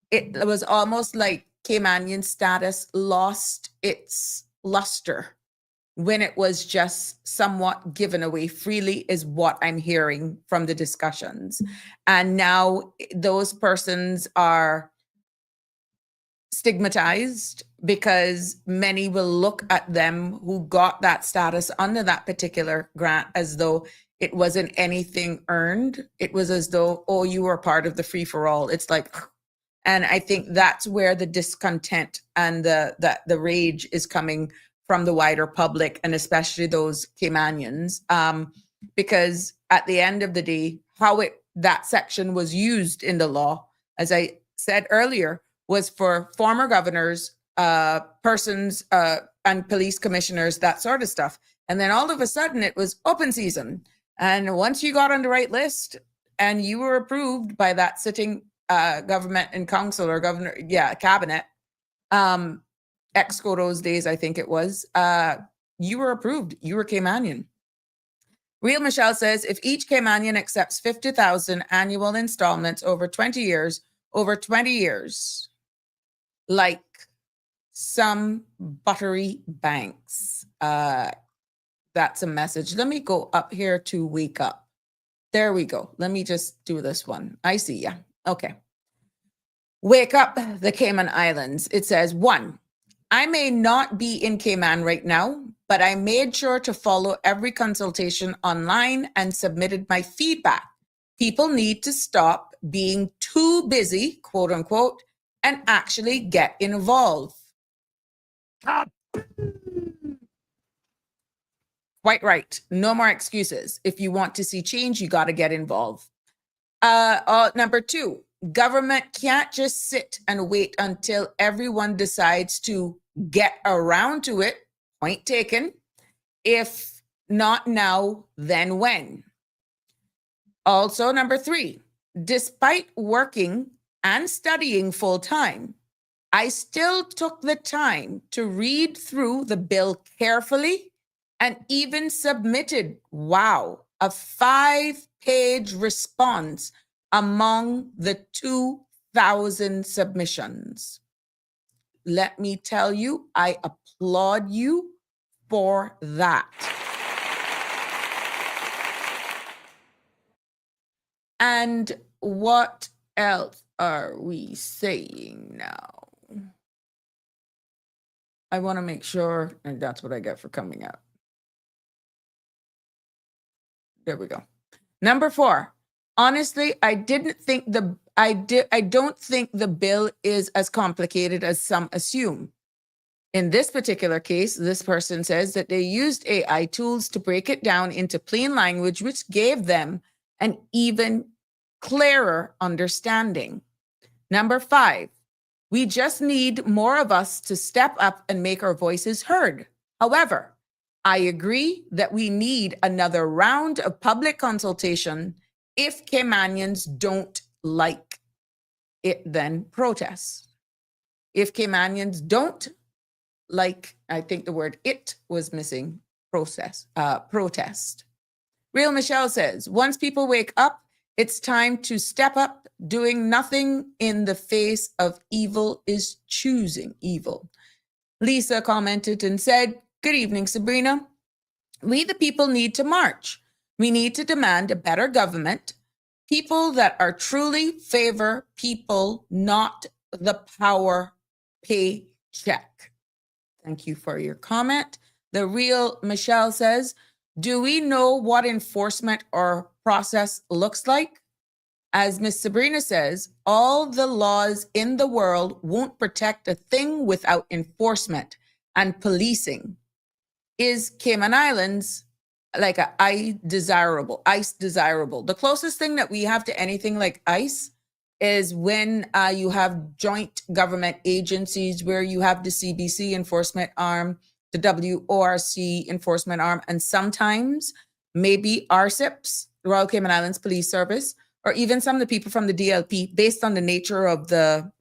It was almost like Caymanian status lost its luster when it was just somewhat given away freely, is what I'm hearing from the discussions. And now those persons are stigmatized because many will look at them who got that status under that particular grant as though it wasn't anything earned. It was as though, oh, you were part of the free for all. It's like, and I think that's where the discontent and the rage is coming from the wider public, and especially those Caymanians, because at the end of the day, how that section was used in the law, as I said earlier, was for former governors, persons, and police commissioners, that sort of stuff. And then all of a sudden it was open season. And once you got on the right list and you were approved by that sitting government and council or governor, cabinet, Exco those days, I think it was, you were approved. You were Caymanian. Real Michelle says, if each Caymanian accepts 50,000 annual installments over 20 years, like some buttery banks. That's a message. Let me go up here to wake up. There we go. Let me just do this one. I see ya. Okay. Wake up, the Cayman Islands. It says, 1, I may not be in Cayman right now, but I made sure to follow every consultation online and submitted my feedback. People need to stop being too busy, quote unquote, and actually get involved. Quite right. No more excuses. If you want to see change, you got to get involved. Number 2, government can't just sit and wait until everyone decides to get around to it. Point taken. If not now, then when? Also, number 3, despite working and studying full time, I still took the time to read through the bill carefully and even submitted, a 5-page response among the 2,000 submissions. Let me tell you, I applaud you for that. And what else are we saying now? I want to make sure, and that's what I get for coming out. There we go. Number 4. Honestly, I don't think the bill is as complicated as some assume. In this particular case, this person says that they used AI tools to break it down into plain language, which gave them an even clearer understanding. Number 5, we just need more of us to step up and make our voices heard. However, I agree that we need another round of public consultation. If Caymanians don't like it, then protest. If Caymanians don't like, I think the word "it" was missing, protest. Real Michelle says, once people wake up, it's time to step up. Doing nothing in the face of evil is choosing evil. Lisa commented and said, good evening, Sabrina. We the people need to march. We need to demand a better government. People that are truly favor people, not the power paycheck. Thank you for your comment. The Real Michelle says, do we know what enforcement or process looks like? As Miss Sabrina says, all the laws in the world won't protect a thing without enforcement and policing. Is Cayman Islands like ICE desirable? The closest thing that we have to anything like ICE is when you have joint government agencies where you have the CBC enforcement arm, the WORC enforcement arm, and sometimes maybe RCIPS, Royal Cayman Islands Police Service, or even some of the people from the DLP based on the nature of the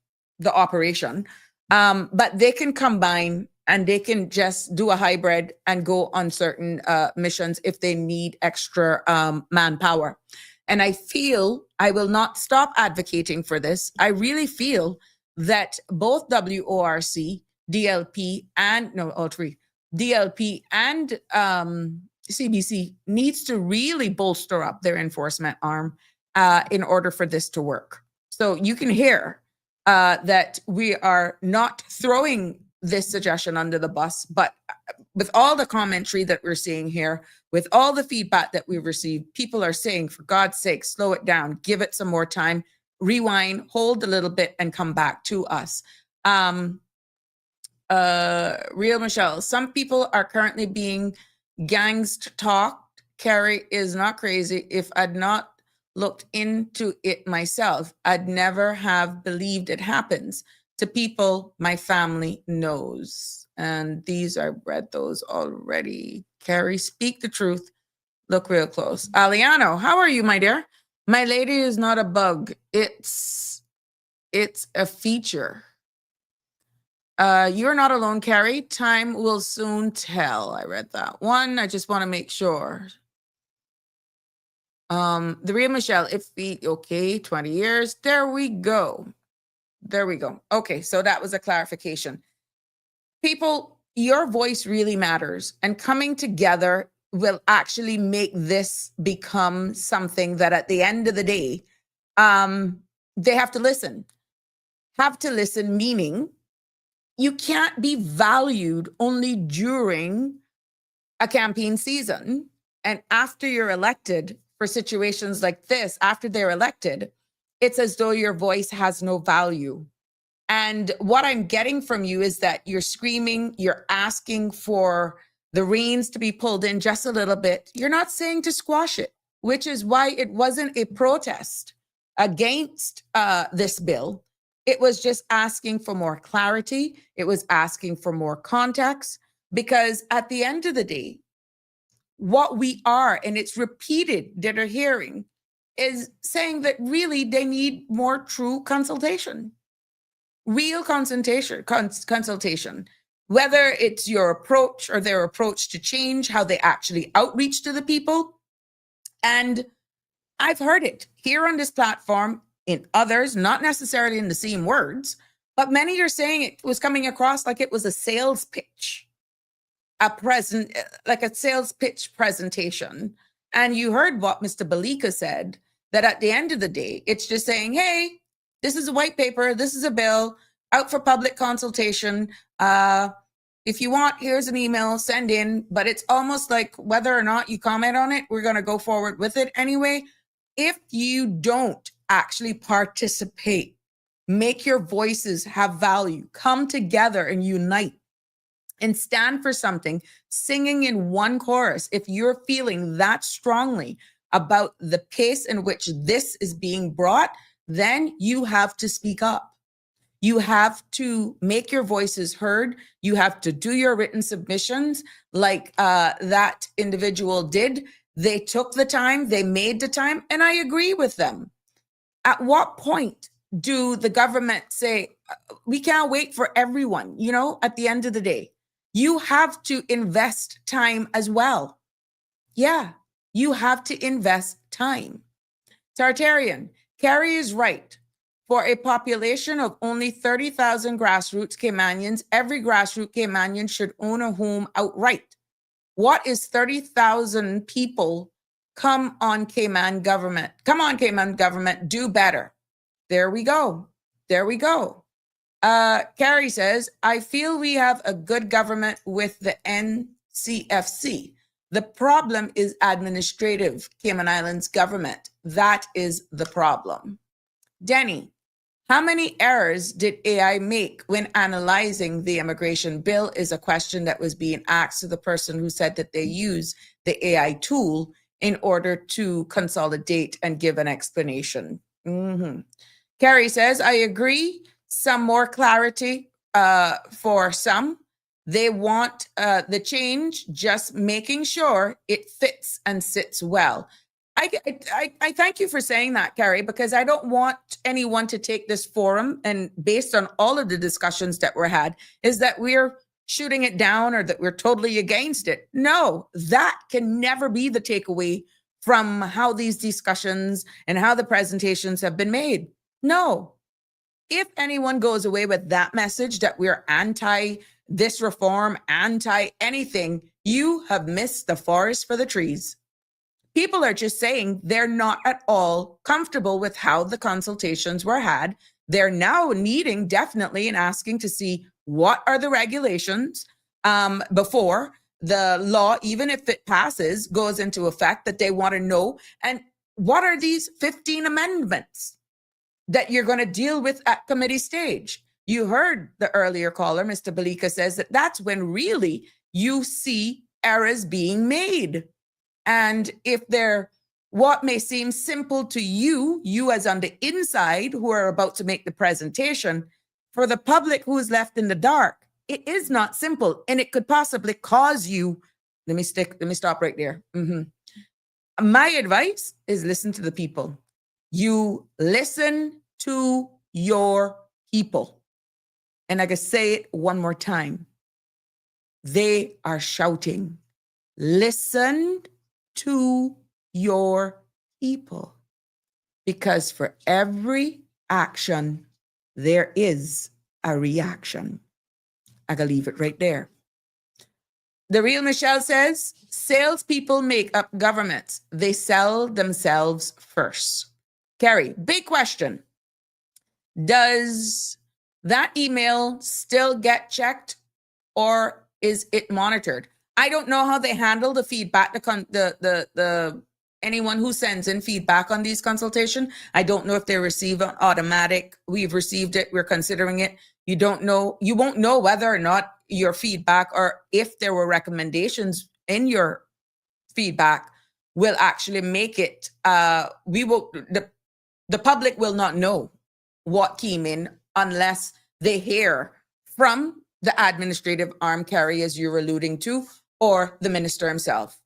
operation. But they can combine and they can just do a hybrid and go on certain missions if they need extra manpower. And I feel, I will not stop advocating for this. I really feel that both WORC, DLP, and all three, DLP and CBC needs to really bolster up their enforcement arm in order for this to work. So you can hear that we are not throwing this suggestion under the bus, but with all the commentary that we're seeing here, with all the feedback that we've received, people are saying, for God's sake, slow it down, give it some more time, rewind, hold a little bit, and come back to us. Real Michelle, some people are currently being gangst talked. Carrie is not crazy. If I'd not looked into it myself, I'd never have believed it happens to people my family knows. And these, I read those already. Carrie, speak the truth. Look real close. Aliano, how are you, my dear? My lady is not a bug. It's a feature. You're not alone, Carrie. Time will soon tell. I read that one. I just want to make sure. The Real Michelle, okay, 20 years. There we go. Okay, so that was a clarification. People, your voice really matters, and coming together will actually make this become something that at the end of the day, they have to listen. Have to listen, meaning you can't be valued only during a campaign season. And after you're elected, for situations like this, after they're elected, it's as though your voice has no value. And what I'm getting from you is that you're screaming, you're asking for the reins to be pulled in just a little bit. You're not saying to squash it, which is why it wasn't a protest against this bill. It was just asking for more clarity. It was asking for more context, because at the end of the day, what we are, and it's repeated that are hearing, is saying that really they need more true consultation, real consultation, whether it's your approach or their approach to change, how they actually outreach to the people. And I've heard it here on this platform, in others, not necessarily in the same words, but many are saying it was coming across like it was a sales pitch, like a sales pitch presentation. And you heard what Mr. Balika said, that at the end of the day, it's just saying, hey, this is a white paper, this is a bill out for public consultation. if you want, here's an email, send in, but it's almost like whether or not you comment on it, we're going to go forward with it anyway. If you don't actually participate, make your voices have value, come together and unite and stand for something, singing in one chorus. If you're feeling that strongly about the pace in which this is being brought, then you have to speak up. You have to make your voices heard. You have to do your written submissions like that individual did. They took the time, they made the time, and I agree with them. At what point do the government say, we can't wait for everyone? You know, at the end of the day, you have to invest time as well. Yeah, you have to invest time. Tartarian, Carrie is right. For a population of only 30,000 grassroots Caymanians, every grassroots Caymanian should own a home outright. What is 30,000 people? Come on, Cayman government. Come on, Cayman government, do better. There we go. There we go. Carrie says, I feel we have a good government with the NCFC. The problem is administrative Cayman Islands government. That is the problem. Denny, how many errors did AI make when analyzing the immigration bill is a question that was being asked to the person who said that they use the AI tool in order to consolidate and give an explanation. Carrie says, I agree. Some more clarity for some. They want the change, just making sure it fits and sits well. I thank you for saying that, Carrie, because I don't want anyone to take this forum and based on all of the discussions that were had, is that we're shooting it down or that we're totally against it. No, that can never be the takeaway from how these discussions and how the presentations have been made. No. If anyone goes away with that message that we're anti this reform, anti anything, you have missed the forest for the trees. People are just saying they're not at all comfortable with how the consultations were had. They're now needing definitely and asking to see what are the regulations before the law, even if it passes, goes into effect, that they want to know. And what are these 15 amendments that you're going to deal with at committee stage? You heard the earlier caller, Mr. Balika, says that that's when really you see errors being made. And if they're what may seem simple to you as on the inside who are about to make the presentation, for the public who is left in the dark, it is not simple, and it could possibly cause you. Let me stop right there. My advice is listen to the people. You listen to your people. And I can say it one more time. They are shouting. Listen to your people. Because for every action, there is a reaction. I can leave it right there. The real Michelle says, salespeople make up governments. They sell themselves first. Carrie, big question. Does that email still get checked or is it monitored? I don't know how they handle the feedback, the anyone who sends in feedback on these consultation. I don't know if they receive an automatic, we've received it, we're considering it. You don't know, you won't know whether or not your feedback or if there were recommendations in your feedback will actually make it, the public will not know what came in unless they hear from the administrative arm, Carrie, as you're alluding to, or the minister himself.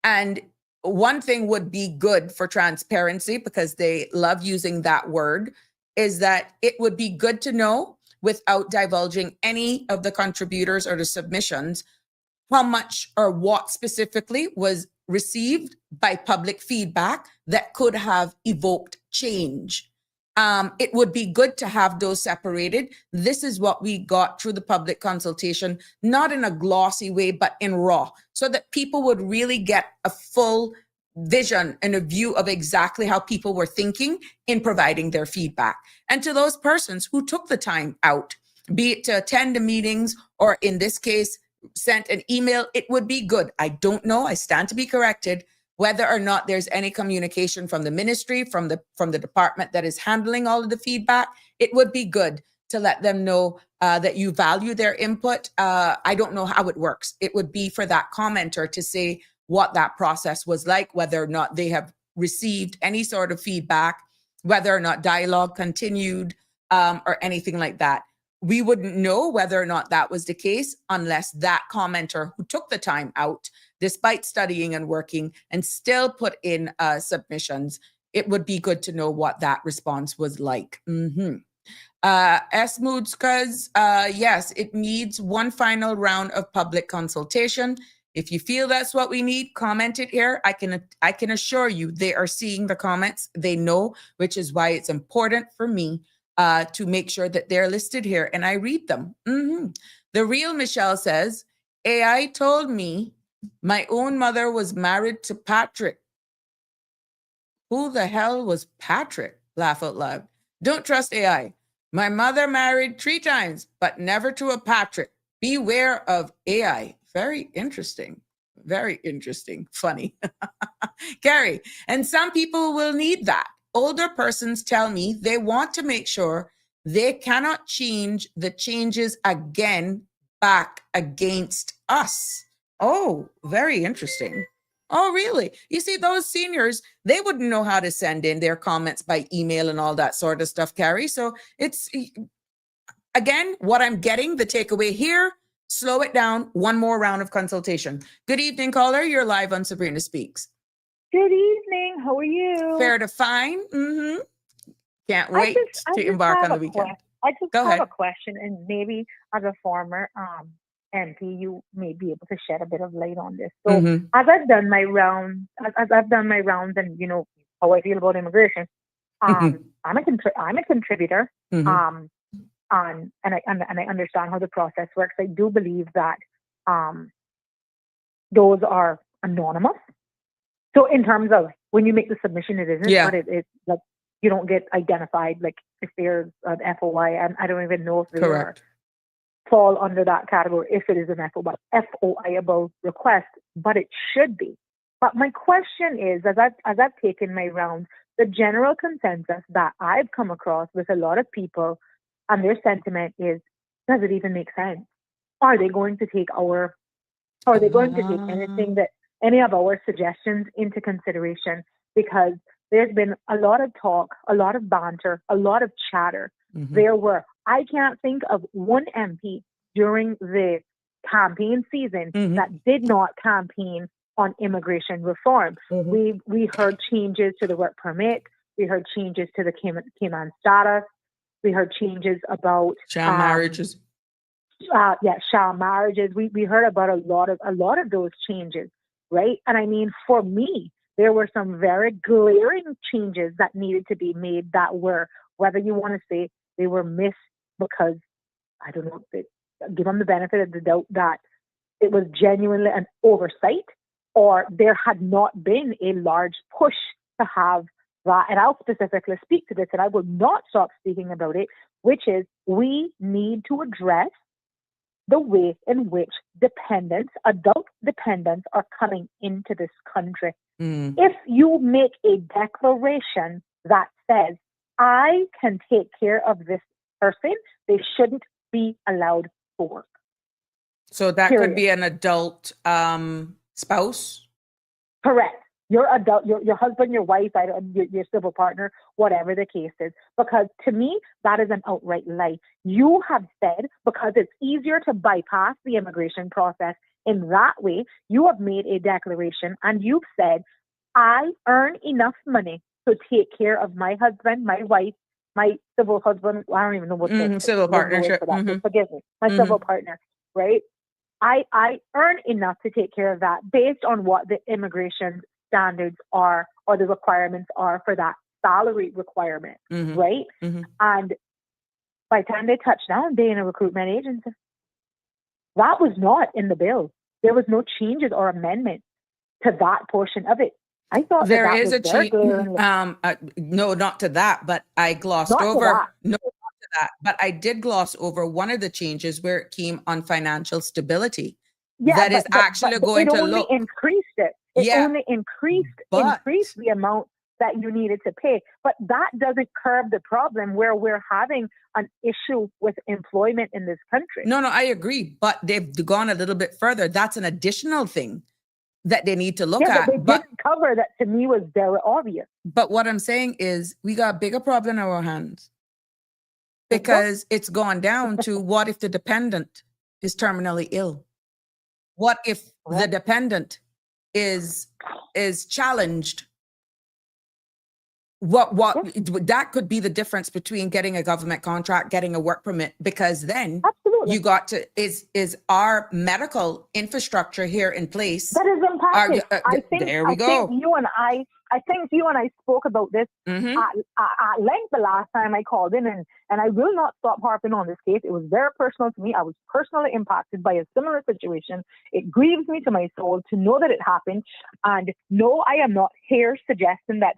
And one thing would be good for transparency, because they love using that word, is that it would be good to know, without divulging any of the contributors or the submissions, how much or what specifically was received by public feedback that could have evoked change. It would be good to have those separated. This is what we got through the public consultation, not in a glossy way, but in raw, so that people would really get a full vision and a view of exactly how people were thinking in providing their feedback. And to those persons who took the time out, be it to attend the meetings or in this case, sent an email, it would be good. I don't know. I stand to be corrected. Whether or not there's any communication from the ministry, from the department that is handling all of the feedback, it would be good to let them know that you value their input. I don't know how it works. It would be for that commenter to say what that process was like, whether or not they have received any sort of feedback, whether or not dialogue continued, or anything like that. We wouldn't know whether or not that was the case unless that commenter who took the time out, despite studying and working, and still put in submissions, it would be good to know what that response was like. S. Moodskas, yes, it needs one final round of public consultation. If you feel that's what we need, comment it here. I can assure you they are seeing the comments. They know, which is why it's important for me to make sure that they're listed here and I read them. The real Michelle says, AI told me my own mother was married to Patrick. Who the hell was Patrick? Laugh out loud. Don't trust AI. My mother married 3 times, but never to a Patrick. Beware of AI. Very interesting. Very interesting. Funny. Carrie, and some people will need that. Older persons tell me they want to make sure they cannot change the changes again back against us. Oh, very interesting. Oh, really? You see, those seniors, they wouldn't know how to send in their comments by email and all that sort of stuff, Carrie. So it's, again, what I'm getting, the takeaway here, slow it down, one more round of consultation. Good evening, caller. You're live on Sabrina Speaks. Good evening. How are you? Fair to fine. Can't wait to embark on the weekend. I just Go have ahead. a question, and maybe as a former MP, you may be able to shed a bit of light on this. So, as I've done my rounds, and you know how I feel about immigration, I'm a contributor, and I understand how the process works. I do believe that those are anonymous. So in terms of when you make the submission, it isn't, but it's like you don't get identified. Like if there's an FOI, and I don't even know if they fall under that category, if it is an FOI-able request, but it should be. But my question is, as I've taken my round, the general consensus that I've come across with a lot of people and their sentiment is, does it even make sense? Are they going to take anything that any of our suggestions into consideration? Because there's been a lot of talk, a lot of banter, a lot of chatter. I can't think of one MP during the campaign season that did not campaign on immigration reform. We heard changes to the work permit. We heard changes to the Cayman status. We heard changes about child marriages. Child marriages. We heard about a lot of those changes, right? And I mean, for me, there were some very glaring changes that needed to be made that were, whether you want to say they were missed because, I don't know, give them the benefit of the doubt that it was genuinely an oversight, or there had not been a large push to have that. And I'll specifically speak to this, and I will not stop speaking about it, which is we need to address the way in which adult dependents are coming into this country. If you make a declaration that says, I can take care of this person, they shouldn't be allowed to work. So that could be an adult spouse? Correct. Your adult, your husband, your wife, your civil partner, whatever the case is. Because to me, that is an outright lie. You have said, because it's easier to bypass the immigration process in that way, you have made a declaration and you've said, I earn enough money to take care of my husband, my wife, my civil husband. I don't even know what civil partnership. So forgive me, my civil partner, right? I earn enough to take care of that based on what the immigration standards are or the requirements are for that salary requirement, right? And by the time they touch down, they in a recruitment agency. That was not in the bill. There was no changes or amendments to that portion of it. I thought there is a change. No, not to that, but I glossed over. No, not to that, but I did gloss over one of the changes where it came on financial stability. that is actually going to look. It only increased it. It only increased the amount that you needed to pay. But that doesn't curb the problem where we're having an issue with employment in this country. No, I agree. But they've gone a little bit further. That's an additional thing that they need to look at. But they didn't cover that. To me, was very obvious. But what I'm saying is we got a bigger problem in our hands, because it's gone down to, what if the dependent is terminally ill? What if the dependent is challenged? What that could be the difference between getting a government contract, getting a work permit, because then you got to is our medical infrastructure here in place. That is impacted. I think you and I spoke about this at length the last time I called in, and I will not stop harping on this case. It was very personal to me. I was personally impacted by a similar situation. It grieves me to my soul to know that it happened. And no, I am not here suggesting that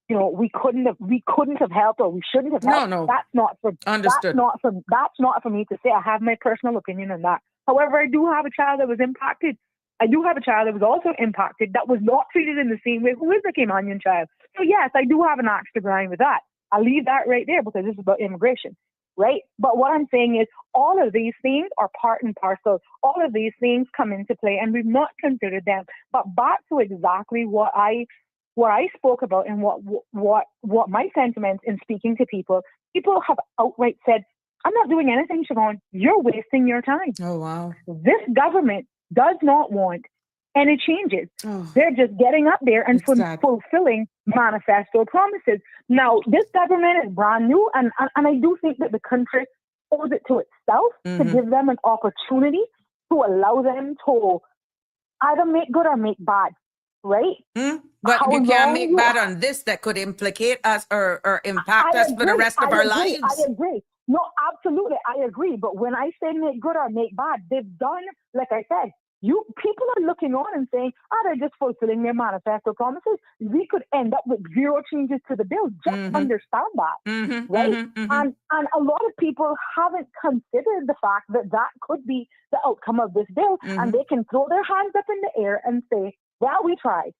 we couldn't have helped, or we shouldn't have helped. No. That's not for understood. That's not for me to say. I have my personal opinion on that. However, I do have a child that was impacted. I do have a child that was also impacted, that was not treated in the same way, who is a Caymanian child. So yes, I do have an axe to grind with that. I'll leave that right there, because this is about immigration, right? But what I'm saying is, all of these things are part and parcel. All of these things come into play, and we've not considered them. But back to exactly what I spoke about, and what my sentiments in speaking to people have outright said, I'm not doing anything, Siobhan. You're wasting your time. Oh, wow. This government does not want any changes. Oh. They're just getting up there and fulfilling manifesto promises. Now, this government is brand new, and I do think that the country owes it to itself to give them an opportunity to allow them to either make good or make bad. Right? But you can't make bad on this that could implicate us or impact us for the rest of our lives. I agree. No, absolutely. I agree. But when I say make good or make bad, they've done, like I said, people are looking on and saying, they're just fulfilling their manifesto promises. We could end up with zero changes to the bill. Just understand that. Right? And a lot of people haven't considered the fact that could be the outcome of this bill. And they can throw their hands up in the air and say, well, we tried.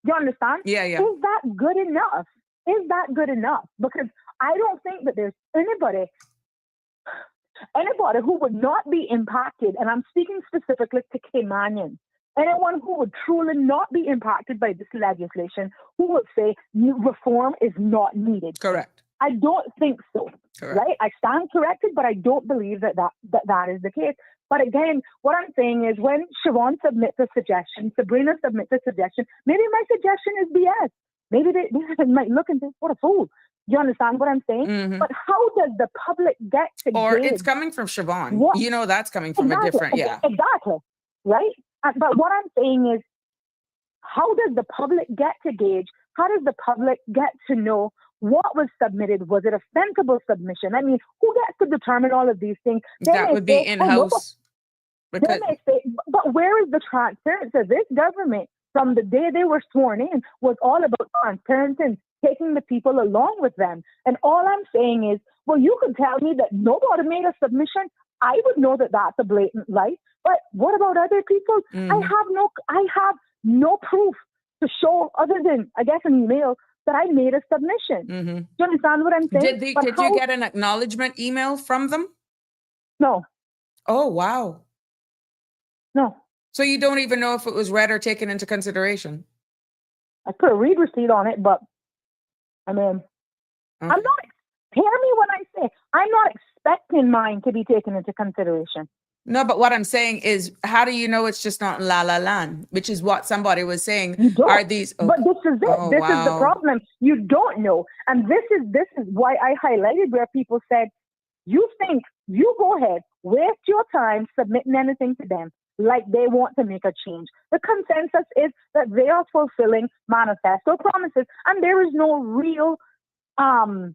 You understand? Yeah. Is that good enough? Is that good enough? Because I don't think that there's anybody who would not be impacted, and I'm speaking specifically to Caymanians, anyone who would truly not be impacted by this legislation, who would say reform is not needed. Correct. I don't think so. Correct. Right? I stand corrected, but I don't believe that is the case. But again, what I'm saying is, when Siobhan submits a suggestion, Sabrina submits a suggestion, maybe my suggestion is BS. Maybe they might look and think, what a fool. You understand what I'm saying? But how does the public get to Or gauge? It's coming from Siobhan. That's coming from a different, Exactly. Right? But what I'm saying is, how does the public get to gauge? How does the public get to know what was submitted? Was it a sensible submission? I mean, who gets to determine all of these things? That would be in-house. They may say, but where is the transparency? This government, from the day they were sworn in, was all about transparency and taking the people along with them. And all I'm saying is, well, you could tell me that nobody made a submission. I would know that that's a blatant lie. But what about other people? I have no proof to show, other than, I guess, an email, that I made a submission. Do you understand what I'm saying? Did you get an acknowledgement email from them? No. Oh, wow. No. So you don't even know if it was read or taken into consideration? I put a read receipt on it, but I mean, hear me when I say, I'm not expecting mine to be taken into consideration. No, but what I'm saying is, how do you know it's just not La La Land, which is what somebody was saying? You don't. Are these? But this is it. This is the problem. You don't know, and this is why I highlighted where people said, you go ahead, waste your time submitting anything to them like they want to make a change. The consensus is that they are fulfilling manifesto promises, and there is no real, to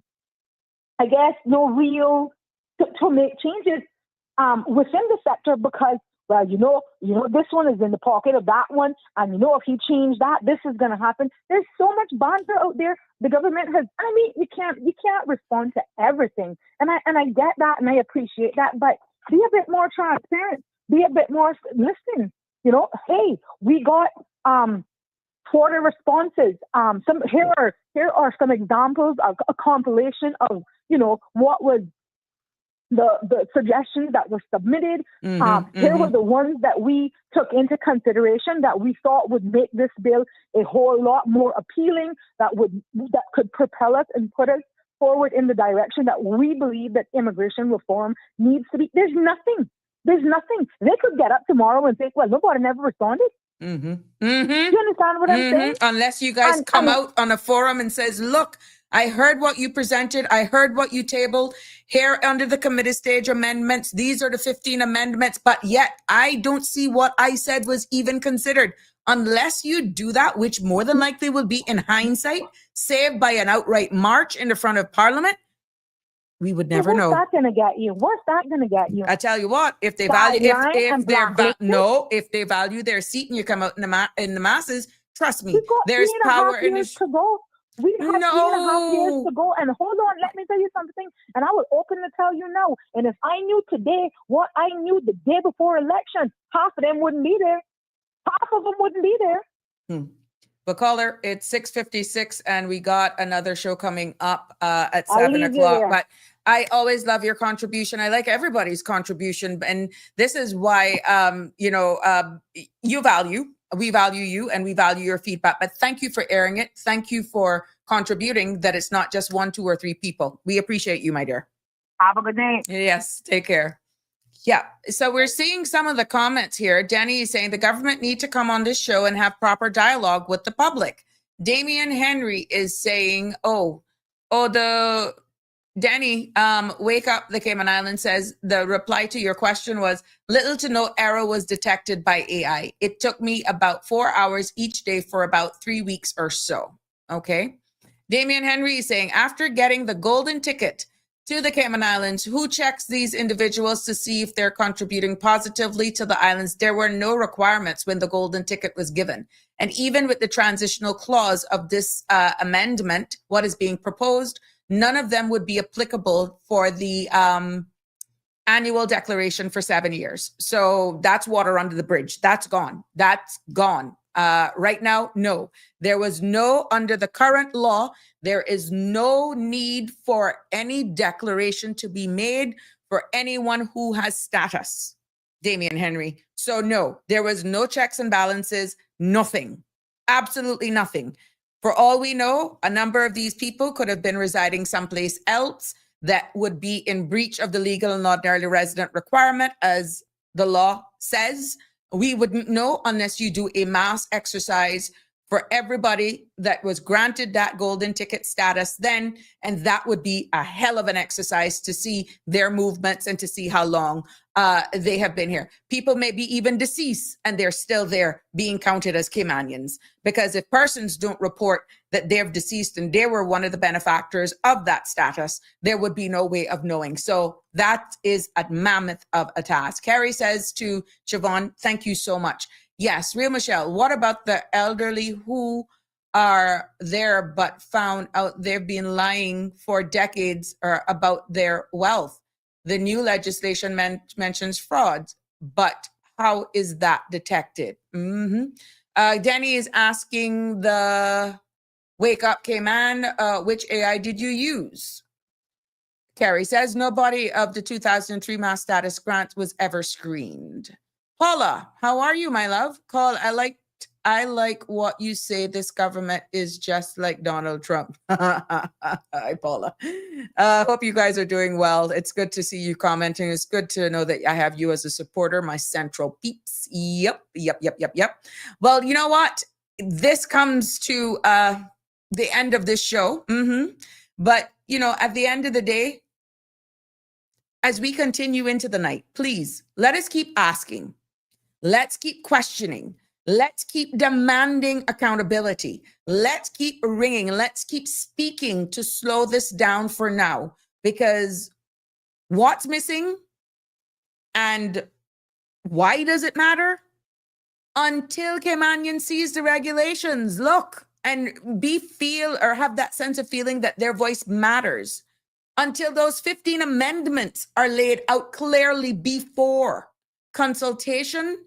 make changes within the sector, because, well, this one is in the pocket of that one, and if you change that, this is going to happen. There's so much banter out there. The government has, you can't respond to everything, and I get that, and I appreciate that, but be a bit more transparent. be a bit more, listen, you know, hey, we got, 40 responses. Here are some examples of a compilation of, you know, what was the suggestions that were submitted. Here were the ones that we took into consideration that we thought would make this bill a whole lot more appealing, that could propel us and put us forward in the direction that we believe that immigration reform needs to be. There's nothing. They could get up tomorrow and say, well, nobody never responded. Do you understand what I'm saying? Unless you guys come out on a forum and says, look, I heard what you presented. I heard what you tabled here under the committee stage amendments. These are the 15 amendments, but yet I don't see what I said was even considered. Unless you do that, which more than likely will be in hindsight, saved by an outright march in the front of Parliament, we would never know. What's that going to get you? What's that going to get you? I tell you what, if they value, if they value their seat and you come out in the masses, trust me, there's power in it. We have 3.5 years to go. And hold on, let me tell you something. And I will openly tell you now. And if I knew today what I knew the day before election, half of them wouldn't be there. Half of them wouldn't be there. But caller, it's 6:56 and we got another show coming up at 7 o'clock. But I always love your contribution. I like everybody's contribution. And this is why, we value you and we value your feedback. But thank you for airing it. Thank you for contributing that it's not just 1, 2, or 3 people. We appreciate you, my dear. Have a good day. Yes, take care. Yeah, so we're seeing some of the comments here. Denny is saying the government need to come on this show and have proper dialogue with the public. Damian Henry is saying, Denny, wake up, the Cayman Islands says the reply to your question was little to no error was detected by AI. It took me about 4 hours each day for about 3 weeks or so. Okay. Damian Henry is saying after getting the golden ticket to the Cayman Islands, who checks these individuals to see if they're contributing positively to the islands? There were no requirements when the golden ticket was given. And even with the transitional clause of this amendment, what is being proposed, none of them would be applicable for the annual declaration for 7 years. So that's water under the bridge. That's gone. Right now, no. There was no, under the current law, there is no need for any declaration to be made for anyone who has status, Damian Henry. So no, there was no checks and balances, nothing, absolutely nothing. For all we know, a number of these people could have been residing someplace else that would be in breach of the legal and ordinary resident requirement, as the law says. We wouldn't know unless you do a mass exercise for everybody that was granted that golden ticket status then, and that would be a hell of an exercise to see their movements and to see how long they have been here. People may be even deceased and they're still there being counted as Caymanians, because if persons don't report that they're deceased and they were one of the benefactors of that status, there would be no way of knowing. So that is a mammoth of a task. Carrie says to Siobhan, thank you so much. Yes, Real Michelle, what about the elderly who are there but found out they've been lying for decades about their wealth? The new legislation mentions fraud, but how is that detected? Danny is asking the Wake Up Cayman, which AI did you use? Carrie says nobody of the 2003 mass status grant was ever screened. Paula, how are you, my love? I like what you say. This government is just like Donald Trump. Hi, Paula. Hope you guys are doing well. It's good to see you commenting. It's good to know that I have you as a supporter, my central peeps. Yep. Well, you know what? This comes to the end of this show. But, at the end of the day, as we continue into the night, please, let us keep asking. Let's keep questioning. Let's keep demanding accountability. Let's keep ringing. Let's keep speaking to slow this down for now, because what's missing and why does it matter? Until Caymanian sees the regulations, look, and have that sense of feeling that their voice matters. Until those 15 amendments are laid out clearly before consultation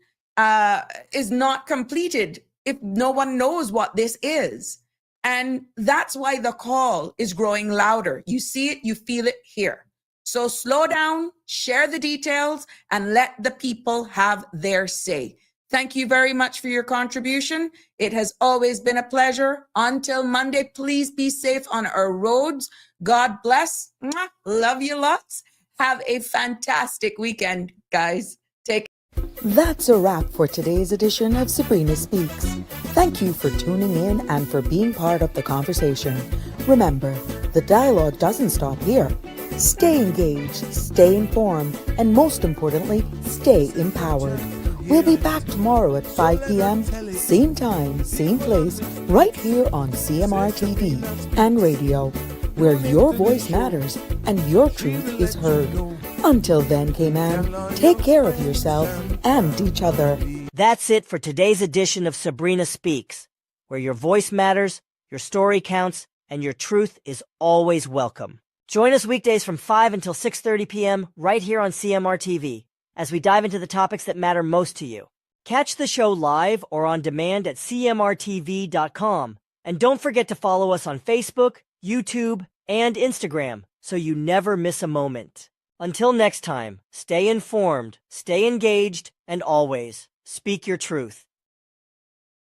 is not completed if no one knows what this is. And that's why the call is growing louder. You see it, you feel it here. So slow down, share the details, and let the people have their say. Thank you very much for your contribution. It has always been a pleasure. Until Monday, please be safe on our roads. God bless. Mwah. Love you lots. Have a fantastic weekend, guys. Take care. That's a wrap for today's edition of Sabrina Speaks. Thank you for tuning in and for being part of the conversation. Remember, the dialogue doesn't stop here. Stay engaged, stay informed, and most importantly, stay empowered. We'll be back tomorrow at 5 p.m., same time, same place, right here on CMR TV and radio, where your voice matters and your truth is heard. Until then, Cayman, take care of yourself and each other. That's it for today's edition of Sabrina Speaks, where your voice matters, your story counts, and your truth is always welcome. Join us weekdays from 5 until 6:30 p.m. right here on CMR TV as we dive into the topics that matter most to you. Catch the show live or on demand at cmrtv.com. And don't forget to follow us on Facebook, YouTube, and Instagram so you never miss a moment. Until next time, stay informed, stay engaged, and always speak your truth.